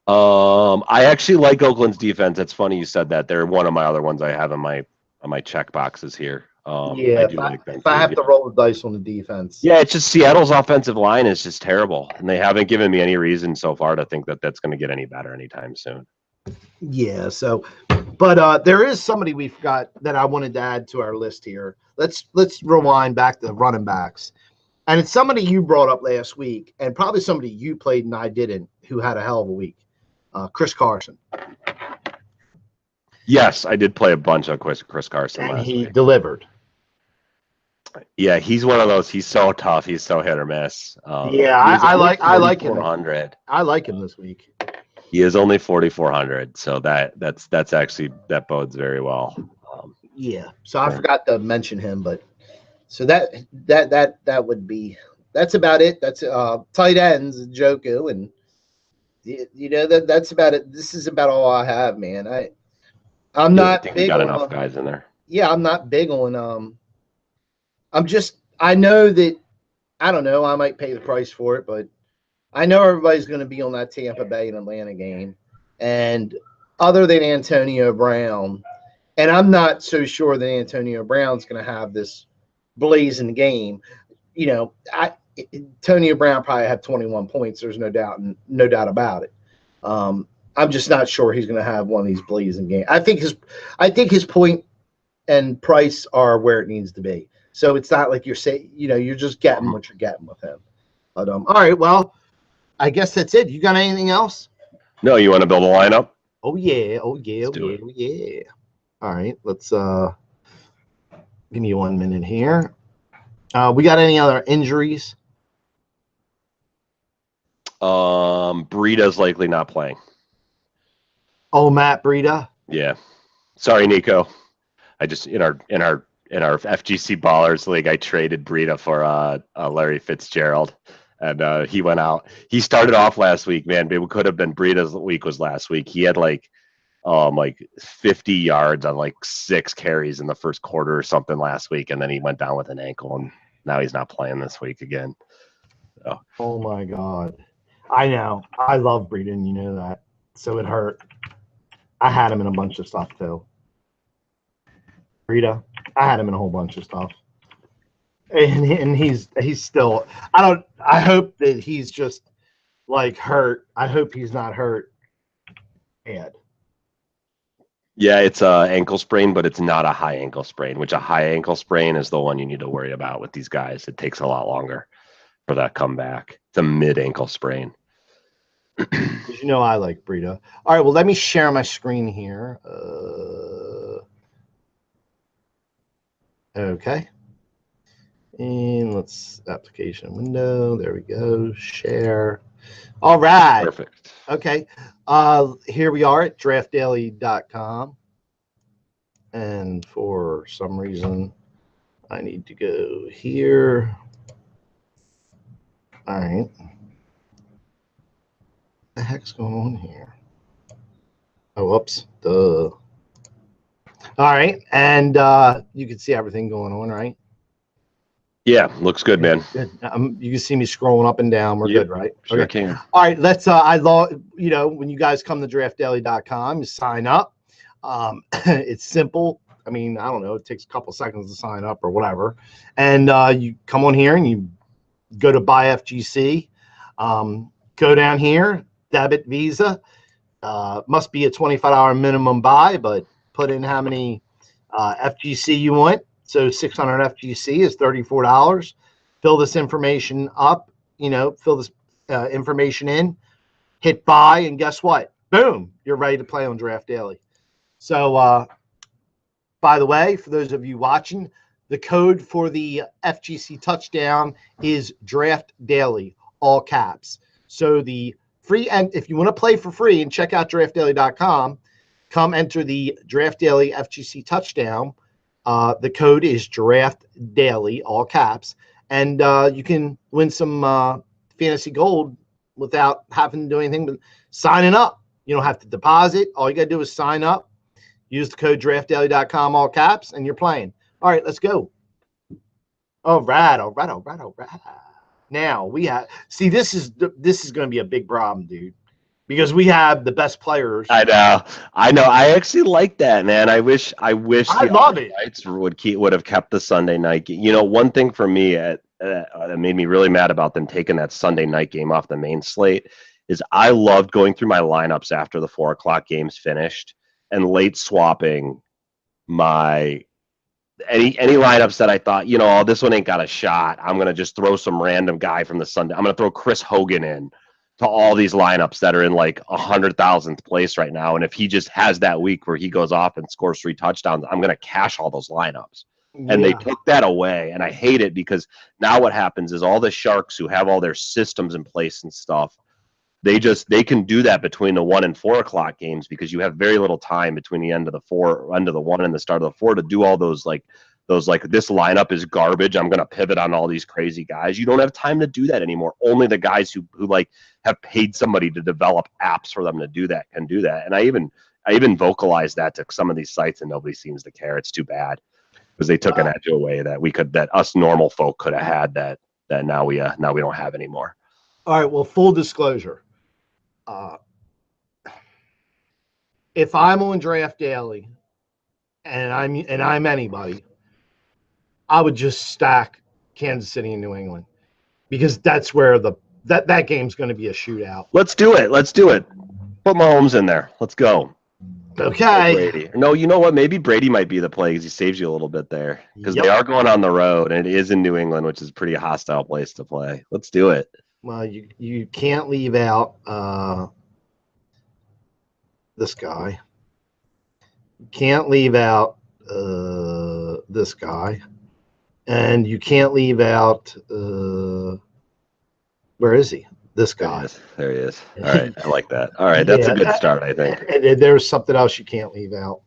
Speaker 5: I actually like Oakland's defense. It's funny you said that. They're one of my other ones I have on my check boxes here.
Speaker 4: If I have to roll the dice on the defense.
Speaker 5: Yeah, it's just Seattle's offensive line is just terrible, and they haven't given me any reason so far to think that that's going to get any better anytime soon.
Speaker 4: Yeah, so, but there is somebody we forgot that I wanted to add to our list here. Let's rewind back to running backs, and it's somebody you brought up last week, and probably somebody you played and I didn't, who had a hell of a week. Chris Carson.
Speaker 5: Yes, I did play a bunch of Chris Carson
Speaker 4: and
Speaker 5: last
Speaker 4: he
Speaker 5: week.
Speaker 4: Delivered.
Speaker 5: Yeah, he's one of those. He's so tough. He's so hit or miss.
Speaker 4: I like him.
Speaker 5: 400.
Speaker 4: I like him this week.
Speaker 5: He is only 4,400, so that bodes very well.
Speaker 4: Yeah. So I forgot to mention him, but so that would be that's about it. That's tight ends, Joku, and that's about it. This is about all I have, man. I'm
Speaker 5: Yeah, I
Speaker 4: not
Speaker 5: think we
Speaker 4: big
Speaker 5: got
Speaker 4: on
Speaker 5: enough guys in there.
Speaker 4: yeah, I'm not big on I know that I don't know, I might pay the price for it, but I know everybody's going to be on that Tampa Bay and Atlanta game. And other than Antonio Brown, and I'm not so sure that Antonio Brown's going to have this blazing game. Antonio Brown probably had 21 points. There's no doubt about it. I'm just not sure he's going to have one of these blazing games. I think his point and price are where it needs to be. So it's not like you're saying, you're just getting what you're getting with him. But all right, well, I guess that's it. You got anything else?
Speaker 5: No, you want to build a lineup?
Speaker 4: Oh yeah. All right, let's give me 1 minute here. We got any other injuries?
Speaker 5: Breida's likely not playing.
Speaker 4: Oh, Matt Breida.
Speaker 5: Yeah. Sorry, Nico. I just in our FGC Ballers League, I traded Breida for Larry Fitzgerald, and he went out. He started off last week, man. It could have been Breida's week was last week. He had like 50 yards on like 6 carries in the first quarter or something last week, and then he went down with an ankle, and now he's not playing this week again. So.
Speaker 4: Oh my God. I know. I love Breida, and you know that. So it hurt. I had him in a bunch of stuff too. Breida, I had him in a whole bunch of stuff. And he's still I hope that he's just like hurt. I hope he's not hurt. Bad.
Speaker 5: Yeah, it's a ankle sprain, but it's not a high ankle sprain, which a high ankle sprain is the one you need to worry about with these guys. It takes a lot longer for that comeback. It's a mid ankle sprain.
Speaker 4: Because I like Breida. All right, well, let me share my screen here. Okay. And let's application window. There we go. Share. All right.
Speaker 5: Perfect.
Speaker 4: Okay. Here we are at draftdaily.com. And for some reason, I need to go here. All right. What the heck's going on here? Oh, whoops. Duh. All right. And you can see everything going on, right?
Speaker 5: Yeah, looks good, man.
Speaker 4: Good. You can see me scrolling up and down. We're good, right?
Speaker 5: Sure
Speaker 4: Okay.
Speaker 5: can.
Speaker 4: All right. Let's. I love. When you guys come to draftdaily.com, you sign up. It's simple. I mean, I don't know. It takes a couple seconds to sign up or whatever, and you come on here and you go to buy FGC. Go down here, debit Visa. Must be a $25 minimum buy, but put in how many FGC you want. So 600 FGC is $34. Fill this information up, fill this information in, hit buy, and guess what? Boom, you're ready to play on Draft Daily. So, by the way, for those of you watching, the code for the FGC touchdown is Draft Daily, all caps. So the free, and if you want to play for free and check out draftdaily.com, come enter the Draft Daily FGC touchdown. The code is Draft Daily, all caps, and you can win some fantasy gold without having to do anything but signing up. You don't have to deposit. All you got to do is sign up, use the code draftdaily.com, all caps, and you're playing. All right, let's go. All right. Now we have this is going to be a big problem, dude. Because we have the best players.
Speaker 5: I know. I actually like that, man. I wish
Speaker 4: I
Speaker 5: the
Speaker 4: love it.
Speaker 5: Knights would have kept the Sunday night game. One thing for me that made me really mad about them taking that Sunday night game off the main slate is I loved going through my lineups after the 4:00 games finished and late swapping my any lineups that I thought, this one ain't got a shot. I'm gonna just throw some random guy from the Sunday. I'm gonna throw Chris Hogan in to all these lineups that are in like 100,000th place right now. And if he just has that week where he goes off and scores 3 touchdowns, I'm going to cash all those lineups. Yeah. And they took that away. And I hate it because now what happens is all the sharks who have all their systems in place and stuff, They can do that between the 1 and 4 o'clock games because you have very little time between the end of the 1 and the start of the 4 to do all those this lineup is garbage. I'm going to pivot on all these crazy guys. You don't have time to do that anymore. Only the guys who like have paid somebody to develop apps for them to do that can do that. And I even vocalized that to some of these sites and nobody seems to care. It's too bad because they took an edge away that us normal folk could have had that now we don't have anymore.
Speaker 4: All right. Well, full disclosure. If I'm on Draft Daily and I'm anybody, I would just stack Kansas City and New England because that's where that game's going to be a shootout.
Speaker 5: Let's do it. Put Mahomes in there. Let's go.
Speaker 4: Okay.
Speaker 5: Brady. No, you know what? Maybe Brady might be the play because he saves you a little bit there because
Speaker 4: Yep.
Speaker 5: they are going on the road and it is in New England, which is a pretty hostile place to play. Let's do it.
Speaker 4: Well, you can't leave out this guy. You can't leave out this guy. And you can't leave out where is he? This guy.
Speaker 5: There he is. All right. I like that. All right. That's a good start, I think.
Speaker 4: And there's something else you can't leave out.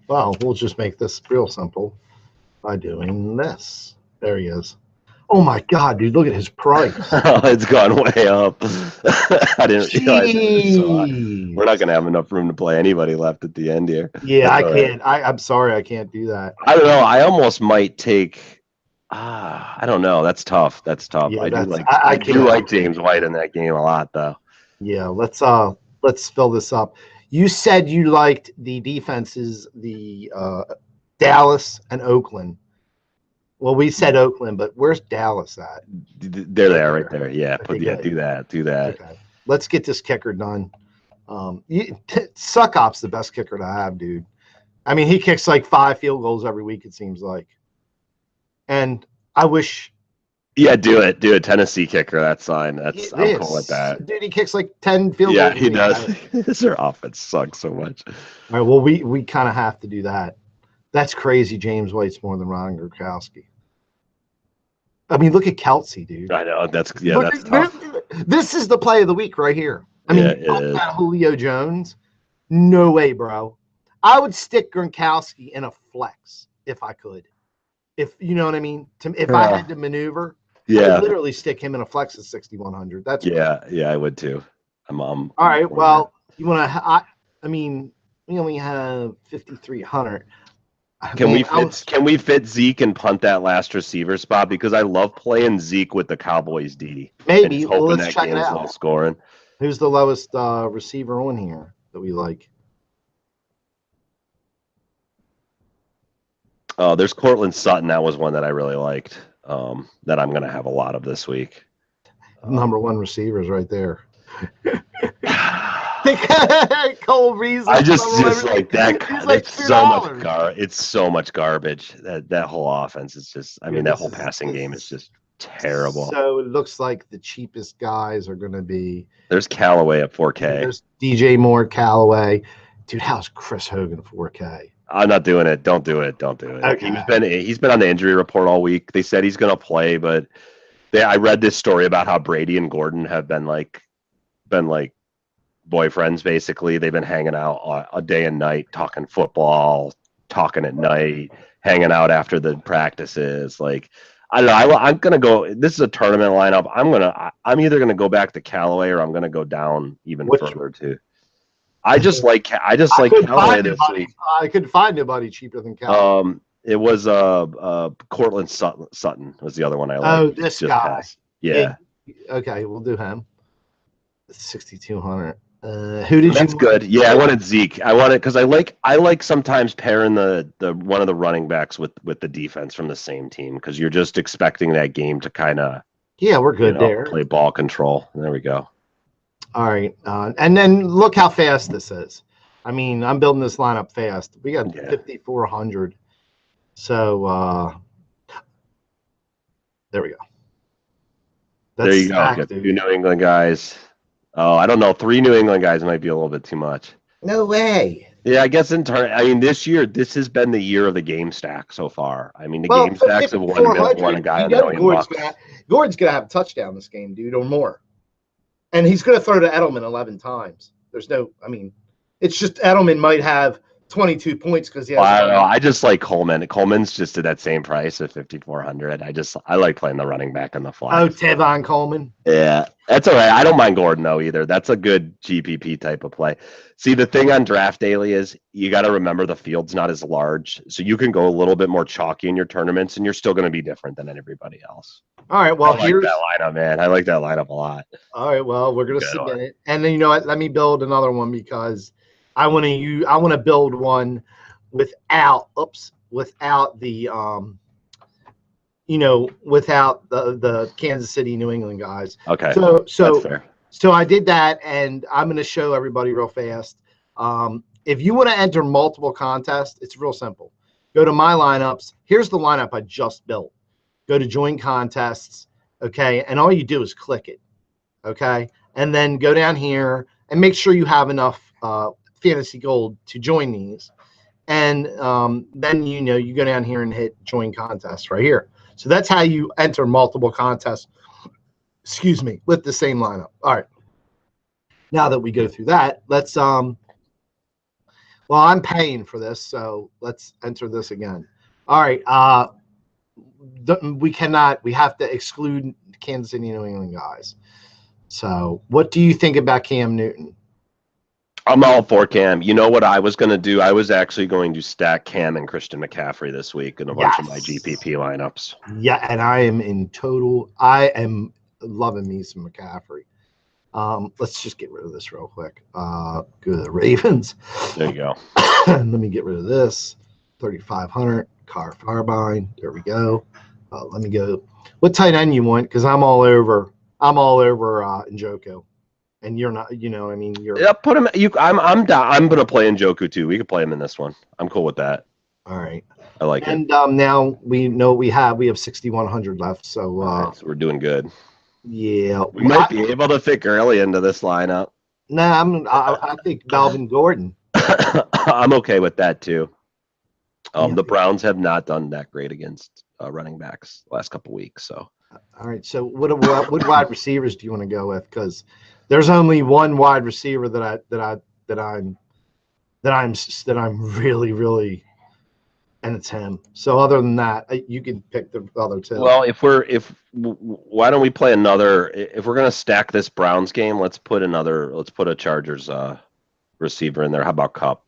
Speaker 4: Well, we'll just make this real simple by doing this. There he is. Oh my God, dude! Look at his price.
Speaker 5: It's gone way up. I didn't realize
Speaker 4: Jeez.
Speaker 5: We're not going to have enough room to play anybody left at the end here.
Speaker 4: Yeah,
Speaker 5: That's
Speaker 4: I
Speaker 5: all
Speaker 4: can't.
Speaker 5: right.
Speaker 4: I'm sorry, I can't do that.
Speaker 5: I don't know. I almost might take. I don't know. That's tough.
Speaker 4: Yeah,
Speaker 5: I do like James White in that game a lot, though.
Speaker 4: Yeah, let's fill this up. You said you liked the defenses, the Dallas and Oakland. Well, we said Oakland, but where's Dallas at?
Speaker 5: They're there, right there. Yeah,
Speaker 4: Okay,
Speaker 5: do that.
Speaker 4: Okay. Let's get this kicker done. Suckop's the best kicker to have, dude. I mean, he kicks like 5 field goals every week, it seems like. And I wish.
Speaker 5: Yeah, do it. Tennessee kicker. That's fine. I'm cool with that.
Speaker 4: Dude, he kicks like 10 field goals.
Speaker 5: Yeah, he does. Their offense sucks so much.
Speaker 4: All right, well, we kind of have to do that. That's crazy. James White's more than Ron Gronkowski. I mean, look at Kelsey, dude.
Speaker 5: I know. That's tough.
Speaker 4: This is the play of the week right here. I mean,
Speaker 5: it is.
Speaker 4: Julio Jones. No way, bro. I would stick Gronkowski in a flex if I could. If you know what I mean. If I had to maneuver, I would literally stick him in a flex at 6,100. That's
Speaker 5: I would too.
Speaker 4: All right. Well, you want to? I mean, we only have 5,300.
Speaker 5: Can we fit Zeke and punt that last receiver spot? Because I love playing Zeke with the Cowboys D.
Speaker 4: Maybe.
Speaker 5: Well,
Speaker 4: let's check it out.
Speaker 5: Low scoring.
Speaker 4: Who's the lowest receiver on here that we like?
Speaker 5: There's Cortland Sutton. That was one that I really liked. That I'm going to have a lot of this week.
Speaker 4: Number 1 receivers right there. Cole Reason.
Speaker 5: I just like that.
Speaker 4: Like
Speaker 5: It's so much garbage. That whole offense is just. I mean, that whole passing game is just terrible.
Speaker 4: So it looks like the cheapest guys are going to be.
Speaker 5: There's Callaway at 4K.
Speaker 4: There's DJ Moore, Callaway. Dude, how's Chris Hogan 4K?
Speaker 5: I'm not doing it. Don't do it. Okay. He's been on the injury report all week. They said he's going to play, but I read this story about how Brady and Gordon have been like boyfriends. Basically, they've been hanging out a day and night, talking football, talking at night, hanging out after the practices. Like, I don't know. I'm gonna go. This is a tournament lineup. I'm either gonna go back to Callaway or I'm gonna go down even further too. I just like Callaway this week.
Speaker 4: I couldn't find nobody cheaper than Callaway.
Speaker 5: It was Cortland Sutton was the other one I liked.
Speaker 4: Oh, this guy.
Speaker 5: Passed. Yeah.
Speaker 4: Okay, we'll do him. 6,200. Who did
Speaker 5: That's good. Yeah, I wanted Zeke. I wanted because I like sometimes pairing the one of the running backs with the defense from the same team because you're just expecting that game to kind of
Speaker 4: we're good there.
Speaker 5: Play ball control. There we go.
Speaker 4: All right, and then look how fast this is. I mean, I'm building this lineup fast. We got 5,400. So there we go.
Speaker 5: There you go. 2 New England guys. Oh, I don't know. 3 New England guys might be a little bit too much.
Speaker 4: No way.
Speaker 5: Yeah, I guess I mean, this year, this has been the year of the game stack so far. I mean, the
Speaker 4: Well,
Speaker 5: game stacks have won a guy
Speaker 4: you
Speaker 5: $1
Speaker 4: know
Speaker 5: million bucks.
Speaker 4: Gordon's gonna have a touchdown this game, dude, or more, and he's gonna throw to Edelman 11 times. There's no, I mean, it's just Edelman might have 22 points because he has.
Speaker 5: I don't know. I just like Coleman. Coleman's just at that same price at 5,400. I like playing the running back in the fly.
Speaker 4: Oh, Tevon Coleman.
Speaker 5: Yeah, that's all right. I don't mind Gordon though either. That's a good GPP type of play. See, the thing on Draftdaily is you got to remember the field's not as large, so you can go a little bit more chalky in your tournaments, and you're still going to be different than everybody else.
Speaker 4: All right. Well,
Speaker 5: I like that lineup, man. I like that lineup a lot.
Speaker 4: All right. Well, we're gonna submit it, and then you know what? Let me build another one because I want to build one without the without the Kansas City, New England guys.
Speaker 5: Okay.
Speaker 4: So
Speaker 5: that's fair.
Speaker 4: So I did that, and I'm going to show everybody real fast. If you want to enter multiple contests, it's real simple. Go to my lineups. Here's the lineup I just built. Go to join contests, okay? And all you do is click it, okay? And then go down here and make sure you have enough fantasy gold to join these. And then, you go down here and hit join contest right here. So that's how you enter multiple contests, with the same lineup. All right. Now that we go through that, let's well, I'm paying for this, so let's enter this again. All right. We have to exclude Kansas City, New England guys. So what do you think about Cam Newton?
Speaker 5: I'm all for Cam. You know what I was going to do? I was actually going to stack Cam and Christian McCaffrey this week in a bunch of my GPP lineups.
Speaker 4: Yeah, and I am loving me some McCaffrey. Let's just get rid of this real quick. Go to the Ravens.
Speaker 5: There you go.
Speaker 4: Let me get rid of this. 3,500. Car Farbine. There we go. Let me go. What tight end you want? Because I'm all over Njoku. And you're not, you're.
Speaker 5: Yeah, put him. I'm down. I'm gonna play Njoku too. We could play him in this one. I'm cool with that.
Speaker 4: All right.
Speaker 5: I like it.
Speaker 4: And now we know we have 6,100 left. So,
Speaker 5: so we're doing good.
Speaker 4: Yeah,
Speaker 5: we might be able to fit Gurley into this lineup.
Speaker 4: I think Melvin Gordon.
Speaker 5: I'm okay with that too. The Browns have not done that great against running backs the last couple weeks. So.
Speaker 4: All right. So what wide receivers do you want to go with? Because there's only one wide receiver that I'm really, and it's him. So other than that, you can pick the other two.
Speaker 5: Well, why don't we play another? If we're gonna stack this Browns game, let's put a Chargers receiver in there. How about Kupp?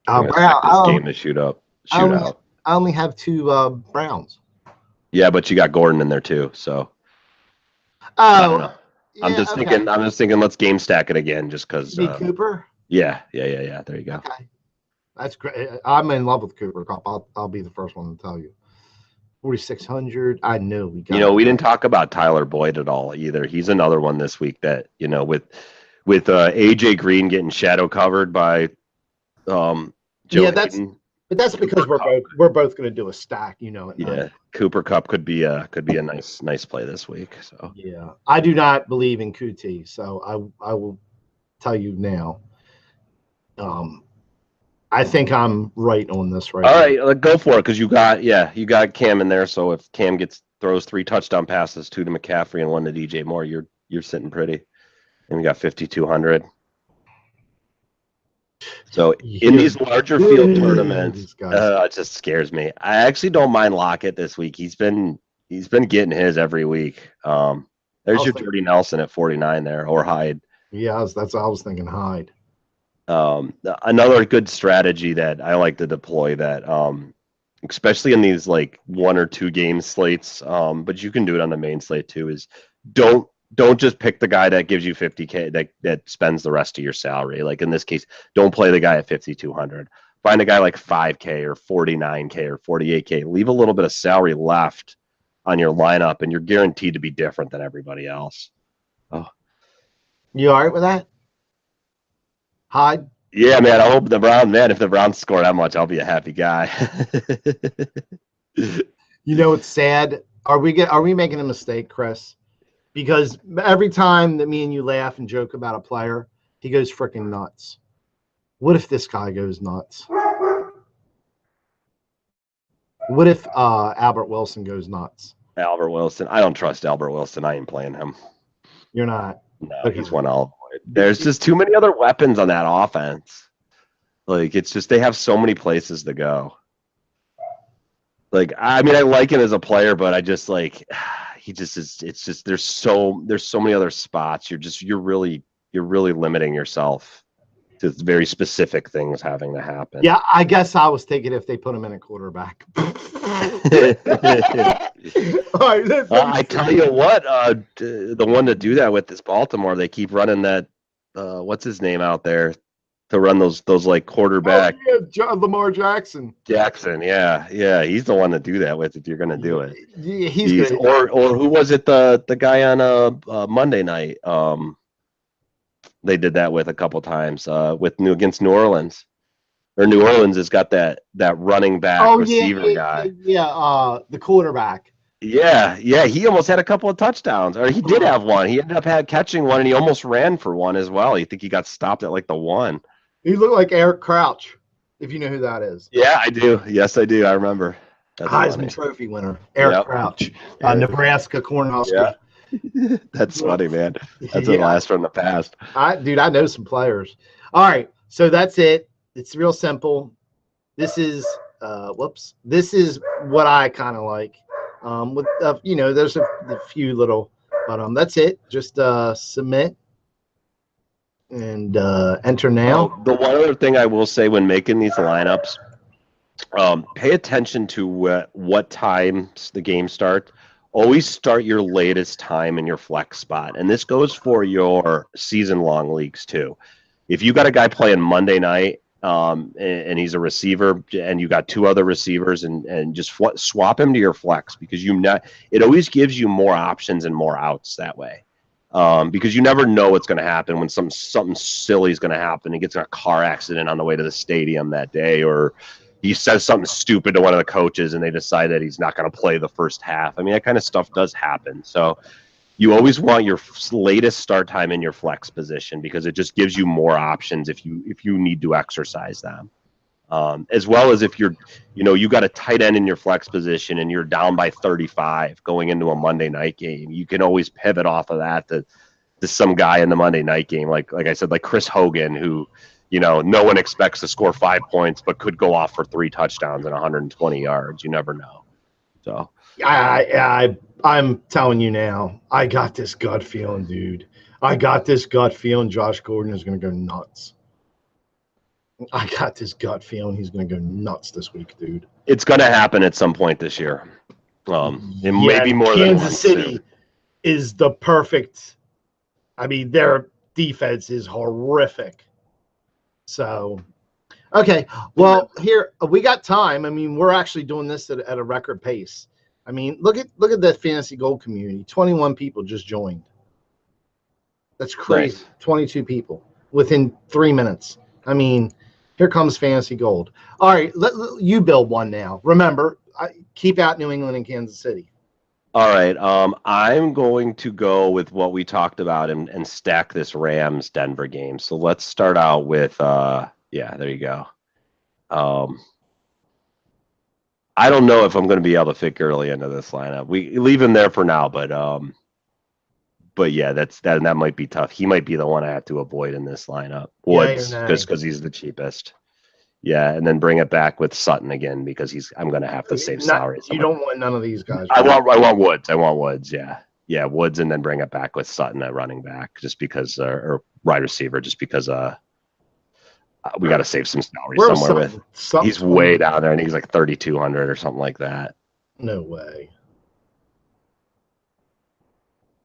Speaker 5: This game to shoot out.
Speaker 4: I only have two Browns.
Speaker 5: Yeah, but you got Gordon in there too, so. I don't know. I'm just thinking. Let's game stack it again, just because.
Speaker 4: Cooper.
Speaker 5: Yeah. There you go.
Speaker 4: Okay, that's great. I'm in love with Cooper Kupp. I'll be the first one to tell you. 4,600. I know we got.
Speaker 5: We didn't talk about Tyler Boyd at all either. He's another one this week that with AJ Green getting shadow covered by Joe.
Speaker 4: Yeah, that's because we're both going to do a stack,
Speaker 5: Yeah, Cooper Kupp could be a nice play this week. So
Speaker 4: yeah, I do not believe in QT, so I will tell you now. I think I'm right on this right.
Speaker 5: All right, go for it because you got Cam in there. So if Cam throws 3 touchdown passes, 2 to McCaffrey and 1 to DJ Moore, you're sitting pretty. And we got 5,200. So in these larger field tournaments, it just scares me. I actually don't mind Lockett this week. He's been getting his every week. There's your Jordy Nelson at 49 there, or Hyde.
Speaker 4: Yeah, I was thinking Hyde.
Speaker 5: Another good strategy that I like to deploy that, especially in these like 1 or 2 game slates, but you can do it on the main slate too, is don't just pick the guy that gives you 50K that spends the rest of your salary. Like in this case, don't play the guy at 5,200. Find a guy like 5K or 49K or 48K. Leave a little bit of salary left on your lineup, and you're guaranteed to be different than everybody else. Oh,
Speaker 4: you all right with that? Hyde?
Speaker 5: Yeah, man. I hope if the Browns score that much, I'll be a happy guy.
Speaker 4: It's sad. Are we making a mistake, Chris? because every time that me and you laugh and joke about a player, he goes freaking nuts. What if this guy goes nuts? What if Albert Wilson goes nuts?
Speaker 5: Albert Wilson. I don't trust Albert Wilson. I ain't playing him.
Speaker 4: You're not.
Speaker 5: No,
Speaker 4: Okay.
Speaker 5: he's one all. There's just too many other weapons on that offense. Like, it's just they have so many places to go. Like, I mean, I like him as a player, but I just like he just is. It's just there's so many other spots. You're really limiting yourself to very specific things having to happen.
Speaker 4: Yeah, I guess I was thinking if they put him in a quarterback. All right,
Speaker 5: I tell you what, the one to do that with is Baltimore. They keep running that. What's his name out there to run those like quarterback?
Speaker 4: Oh, yeah, Lamar Jackson.
Speaker 5: Yeah, he's the one to do that with if you're gonna do it.
Speaker 4: Yeah, he's good.
Speaker 5: Or who was it? The guy on Monday night. They did that with a couple times against New Orleans. Or New Orleans has got that running back receiver guy.
Speaker 4: Yeah, the quarterback.
Speaker 5: Yeah, he almost had a couple of touchdowns. Or he did have one. He ended up catching one, and he almost ran for one as well. You think he got stopped at like the one.
Speaker 4: He looked like Eric Crouch, if you know who that is.
Speaker 5: Yeah, I do. Yes, I do. I remember. That's
Speaker 4: Heisman
Speaker 5: funny.
Speaker 4: Trophy winner, Eric Crouch, Nebraska Cornhusker.
Speaker 5: Yeah. That's funny, man. That's a blast from the past.
Speaker 4: I know some players. All right, so that's it. It's real simple. This is This is what I kind of like. With there's a few little, but that's it. Just submit and enter now.
Speaker 5: The one other thing I will say when making these lineups, pay attention to what times the game starts. Always start your latest time in your flex spot. And this goes for your season-long leagues too. If you got a guy playing Monday night and he's a receiver and you got two other receivers and just swap him to your flex because it always gives you more options and more outs that way. Because you never know what's going to happen when something silly is going to happen. He gets in a car accident on the way to the stadium that day, or he says something stupid to one of the coaches and they decide that he's not going to play the first half. I mean, that kind of stuff does happen. So you always want your latest start time in your flex position because it just gives you more options if you need to exercise them. As well as if you got a tight end in your flex position and you're down by 35 going into a Monday night game, you can always pivot off of that to some guy in the Monday night game. Like I said, like Chris Hogan, who, no one expects to score 5 points, but could go off for 3 touchdowns and 120 yards. You never know. So
Speaker 4: I'm telling you now, I got this gut feeling, dude. I got this gut feeling Josh Gordon is going to go nuts. I got this gut feeling he's going to go nuts this week, dude.
Speaker 5: It's going to happen at some point this year. Maybe more than
Speaker 4: Kansas City is the perfect. I mean, their defense is horrific. So, okay. Well, here we got time. I mean, we're actually doing this at a record pace. I mean, look at the fantasy gold community. 21 people just joined. That's crazy. Nice. 22 people within 3 minutes. I mean, here comes fantasy gold. All right, you build one now. Remember, keep out New England and Kansas City.
Speaker 5: All right. I'm going to go with what we talked about and stack this Rams-Denver game. So let's start out with, there you go. I don't know if I'm going to be able to fit Gurley into this lineup. We leave him there for now, but yeah, that might be tough. He might be the one I have to avoid in this lineup. Woods, just because he's the cheapest. Yeah, and then bring it back with Sutton again because I'm going to have to save salary.
Speaker 4: You don't want none of these guys.
Speaker 5: Right? I want Woods. I want Woods. Yeah, Woods, and then bring it back with Sutton at running back, just because, or wide receiver, just because we got to save some salary somewhere with. He's way down there, and he's like 3,200 or something like that.
Speaker 4: No way.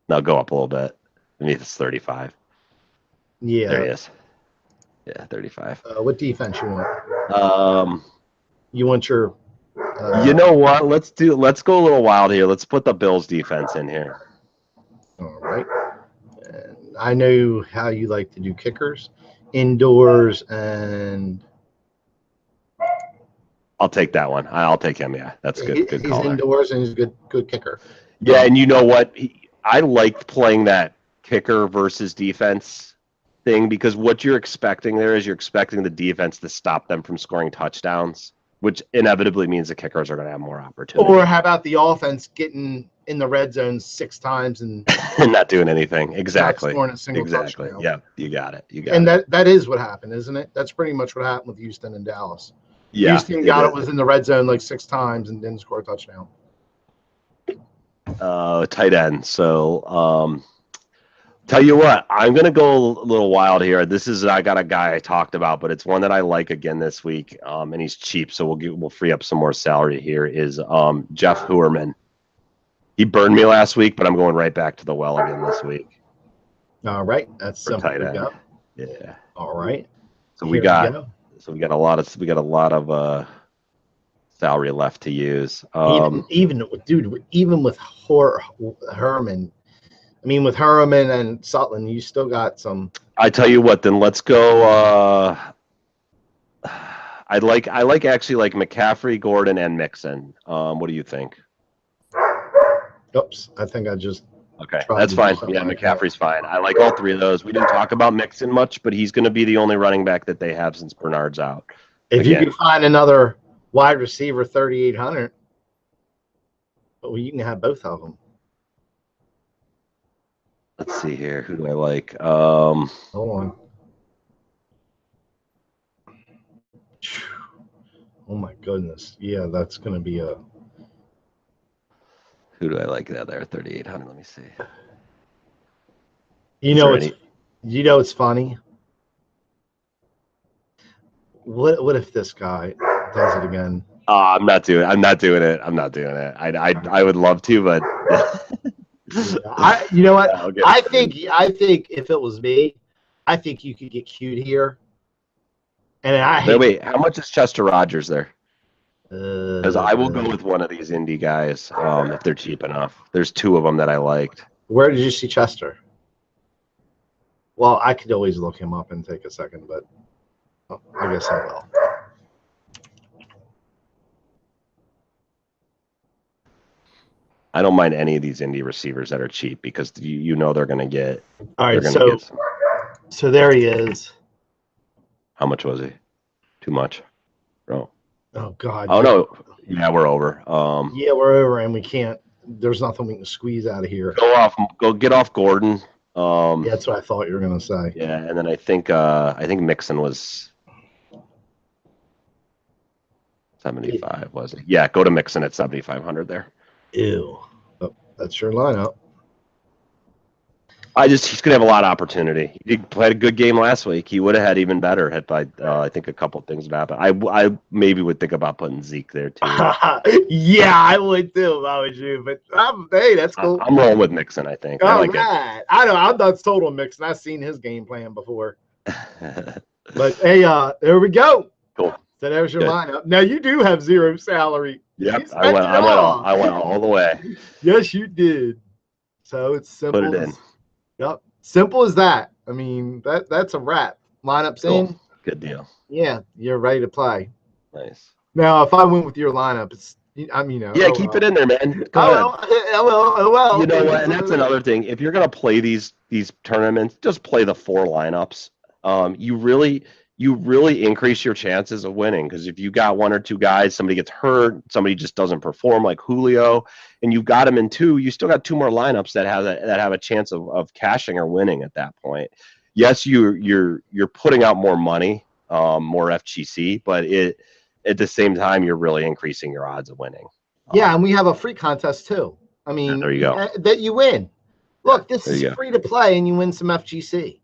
Speaker 5: Now go up a little bit. Maybe it's 35.
Speaker 4: Yeah.
Speaker 5: There he is. Yeah, 35.
Speaker 4: What defense you want? You want your.
Speaker 5: You know what? Let's go a little wild here. Let's put the Bills defense in here.
Speaker 4: All right. And I know how you like to do kickers, indoors, and.
Speaker 5: I'll take that one. I'll take him. Yeah, that's good. Good call.
Speaker 4: He's indoors and he's a good kicker.
Speaker 5: Yeah, and you know what? I liked playing that kicker versus defense thing because what you're expecting there is you're expecting the defense to stop them from scoring touchdowns, which inevitably means the kickers are going to have more opportunity.
Speaker 4: Or how about the offense getting in the red zone 6 times and
Speaker 5: not doing anything? Exactly.
Speaker 4: not scoring a single touchdown.
Speaker 5: Yeah, you got it.
Speaker 4: And that is what happened, isn't it? That's pretty much what happened with Houston and Dallas.
Speaker 5: Yeah,
Speaker 4: Houston was in the red zone like 6 times and didn't score a touchdown.
Speaker 5: Tight end. So, tell you what, I'm gonna go a little wild here. I got a guy I talked about, but it's one that I like again this week. And he's cheap, so we'll free up some more salary here. Is Jeff Heuerman. He burned me last week, but I'm going right back to the well again this week.
Speaker 4: All right, that's simple.
Speaker 5: Tight end. Yeah.
Speaker 4: All right.
Speaker 5: So we got a lot of salary left to use.
Speaker 4: Even with Herman, I mean with Herman and Sutton, you still got some.
Speaker 5: I tell you what, then let's go. I like McCaffrey, Gordon, and Mixon. What do you think?
Speaker 4: Oops, I think I just.
Speaker 5: Okay, that's fine. Yeah, McCaffrey's fine. I like all 3 of those. We didn't talk about Mixon much, but he's going to be the only running back that they have since Bernard's out.
Speaker 4: If you can find another wide receiver 3,800, well, you can have both of them.
Speaker 5: Let's see here. Who do I like?
Speaker 4: Hold on. Oh my goodness. Yeah, that's going to be a.
Speaker 5: Who do I like there? 3,800. Let me see.
Speaker 4: You know it's funny. What if this guy does it again?
Speaker 5: I'm not doing it. I would love to, but
Speaker 4: you know what? I think if it was me, I think you could get cute here. And
Speaker 5: wait, how much is Chester Rogers there? Because I will go with one of these indie guys if they're cheap enough. There's 2 of them that I liked.
Speaker 4: Where did you see Chester? Well, I could always look him up and take a second, but I guess I will.
Speaker 5: I don't mind any of these indie receivers that are cheap because you know they're going to get.
Speaker 4: All right, so there he is.
Speaker 5: How much was he? Too much, bro.
Speaker 4: Oh God.
Speaker 5: Oh no. Yeah, we're over.
Speaker 4: Yeah, we're over, and we can't. There's nothing we can squeeze out of here.
Speaker 5: Go get off Gordon.
Speaker 4: Yeah, that's what I thought you were gonna say.
Speaker 5: Yeah, and then I think Mixon was 75, was it? Yeah, go to Mixon at 7,500 there.
Speaker 4: Ew. Oh, that's your lineup.
Speaker 5: He's gonna have a lot of opportunity. He played a good game last week. He would have had even better had I think a couple things would happen. I maybe would think about putting Zeke there too.
Speaker 4: Yeah, I would too if I was you. But hey, that's cool.
Speaker 5: I'm rolling with Mixon. I think.
Speaker 4: I like it. I know. I'm not sold on Mixon. I've seen his game plan before. But hey, there we go.
Speaker 5: Cool.
Speaker 4: So there's your lineup. Now you do have 0 salary.
Speaker 5: Yep, I went all the way.
Speaker 4: Yes, you did. So it's simple.
Speaker 5: Put it in.
Speaker 4: Yep. Simple as that. I mean, that's a wrap. Lineups in.
Speaker 5: Good deal.
Speaker 4: Yeah, you're ready to play.
Speaker 5: Nice.
Speaker 4: Now, if I went with your lineup,
Speaker 5: keep it in there, man.
Speaker 4: Well.
Speaker 5: You know what? And that's another thing. If you're gonna play these tournaments, just play the 4 lineups. You really increase your chances of winning because if you got 1 or 2 guys, somebody gets hurt, somebody just doesn't perform like Julio, and you got him in 2, you still got 2 more lineups that have a chance of cashing or winning at that point. Yes, you're putting out more money, more FGC, but at the same time you're really increasing your odds of winning.
Speaker 4: Yeah, and we have a free contest too. I mean,
Speaker 5: there you go.
Speaker 4: That you win. Look, this is free to play, and you win some FGC.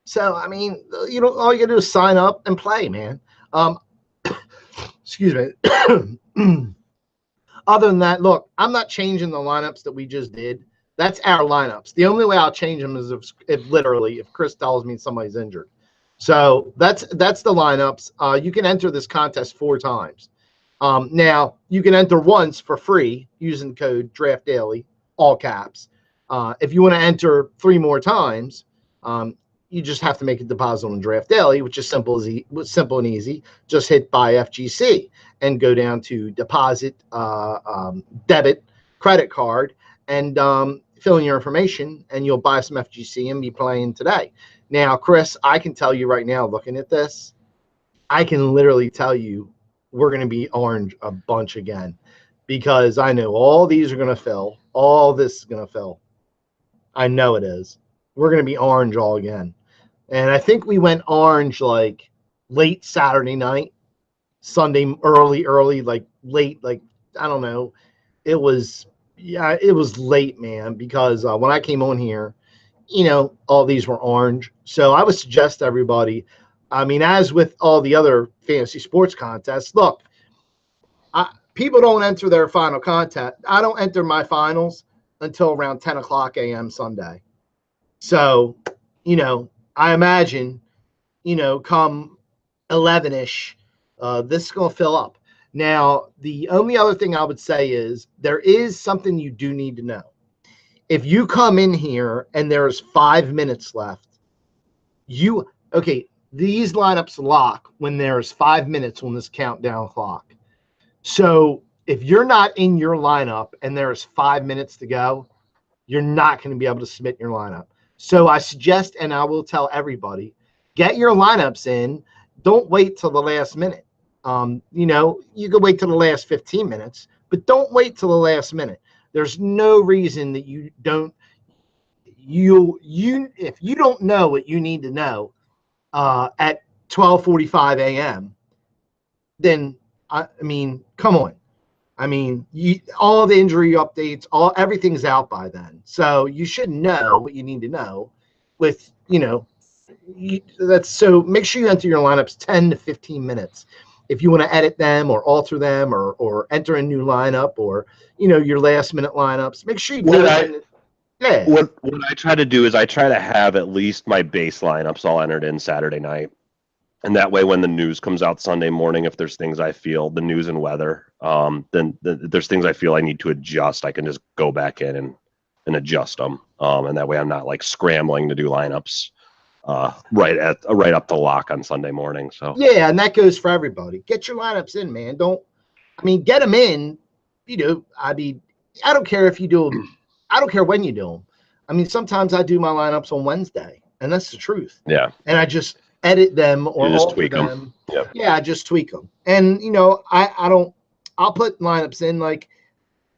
Speaker 4: So, I mean, all you got to do is sign up and play, man. Excuse me. Other than that, look, I'm not changing the lineups that we just did. That's our lineups. The only way I'll change them is if Chris tells me somebody's injured. So that's the lineups. You can enter this contest 4 times. Now, you can enter once for free using code Draftdaily, all caps. If you want to enter 3 more times, you just have to make a deposit on Draftdaily, which is simple and easy. Just hit buy FGC and go down to deposit, debit, credit card, and fill in your information, and you'll buy some FGC and be playing today. Now, Chris, I can tell you right now, looking at this, I can literally tell you we're going to be orange a bunch again, because I know all these are going to fill. All this is going to fill. I know it is. We're going to be orange all again. And I think we went orange like late Saturday night, Sunday early, like late, like, I don't know. It was late, man, because when I came on here, all these were orange. So I would suggest to everybody, I mean, as with all the other fantasy sports contests, look, people don't enter their final contest. I don't enter my finals until around 10 o'clock a.m. Sunday. So, I imagine, come 11-ish, this is going to fill up. Now, the only other thing I would say is there is something you do need to know. If you come in here and there's 5 minutes left, these lineups lock when there's 5 minutes on this countdown clock. So if you're not in your lineup and there's 5 minutes to go, you're not going to be able to submit your lineup. So I suggest, and I will tell everybody, get your lineups in. Don't wait till the last minute. You can wait till the last 15 minutes, but don't wait till the last minute. There's no reason that you don't. If you don't know what you need to know at 12:45 a.m., then I mean, come on. I mean, all the injury updates, everything's out by then. So you should know what you need to know. With so make sure you enter your lineups 10 to 15 minutes. If you want to edit them or alter them or enter a new lineup or your last minute lineups, make sure you do it. Yeah.
Speaker 5: What I try to do is I try to have at least my base lineups all entered in Saturday night. And that way, when the news comes out Sunday morning, if there's things I feel, the news and weather, then there's things I feel I need to adjust, I can just go back in and adjust them. And that way I'm not like scrambling to do lineups right up to lock on Sunday morning. So
Speaker 4: yeah, and that goes for everybody. Get your lineups in, man. Get them in. I don't care if you do them. I don't care when you do them. Sometimes I do my lineups on Wednesday, and that's the truth.
Speaker 5: Yeah.
Speaker 4: And I just edit them or
Speaker 5: just
Speaker 4: alter
Speaker 5: tweak
Speaker 4: them.
Speaker 5: Yep.
Speaker 4: Yeah, I just tweak them. And I'll put lineups in like,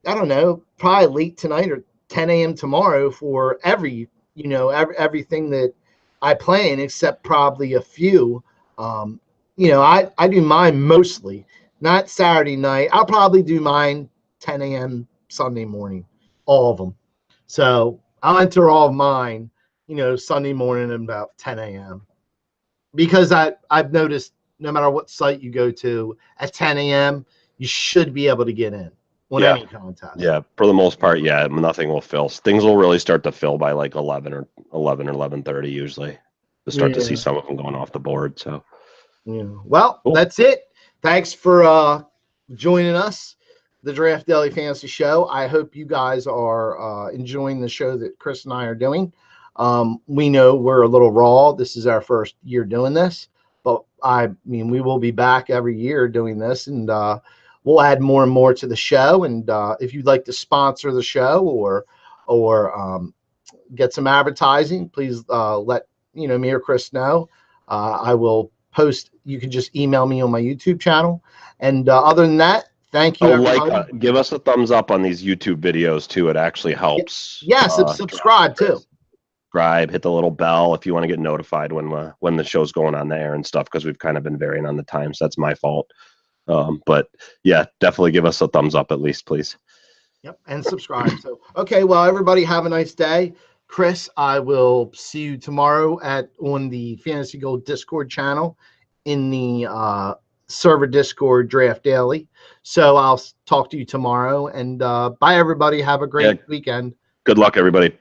Speaker 4: I don't know, probably late tonight or 10 a.m. tomorrow for everything that I play in, except probably a few. I do mine mostly, not Saturday night. I'll probably do mine 10 a.m. Sunday morning, all of them. So I'll enter all of mine, Sunday morning at about 10 a.m. Because I've noticed no matter what site you go to at 10 a.m., you should be able to get in on any contest.
Speaker 5: Yeah, for the most part, nothing will fill. Things will really start to fill by like 11 or 11:30 usually. To start to see some of them going off the board. So,
Speaker 4: well, cool. That's it. Thanks for joining us, the Draft Daily Fantasy Show. I hope you guys are enjoying the show that Chris and I are doing. We know we're a little raw. This is our first year doing this, but we will be back every year doing this, and we'll add more and more to the show. And if you'd like to sponsor the show or get some advertising, please let me or Chris know. I will post. You can just email me on my YouTube channel. And other than that, thank you.
Speaker 5: Give us a thumbs up on these YouTube videos too. It actually helps.
Speaker 4: Yes, subscribe too.
Speaker 5: Subscribe, hit the little bell if you want to get notified when the show's going on there and stuff, because we've kind of been varying on the times. That's my fault. But yeah, definitely give us a thumbs up at least, please.
Speaker 4: Yep, and subscribe. So, okay, well, everybody have a nice day. Chris, I will see you tomorrow on the Fantasy Gold Discord channel in the server Discord Draft Daily. So I'll talk to you tomorrow. And bye, everybody. Have a great weekend.
Speaker 5: Good luck, everybody.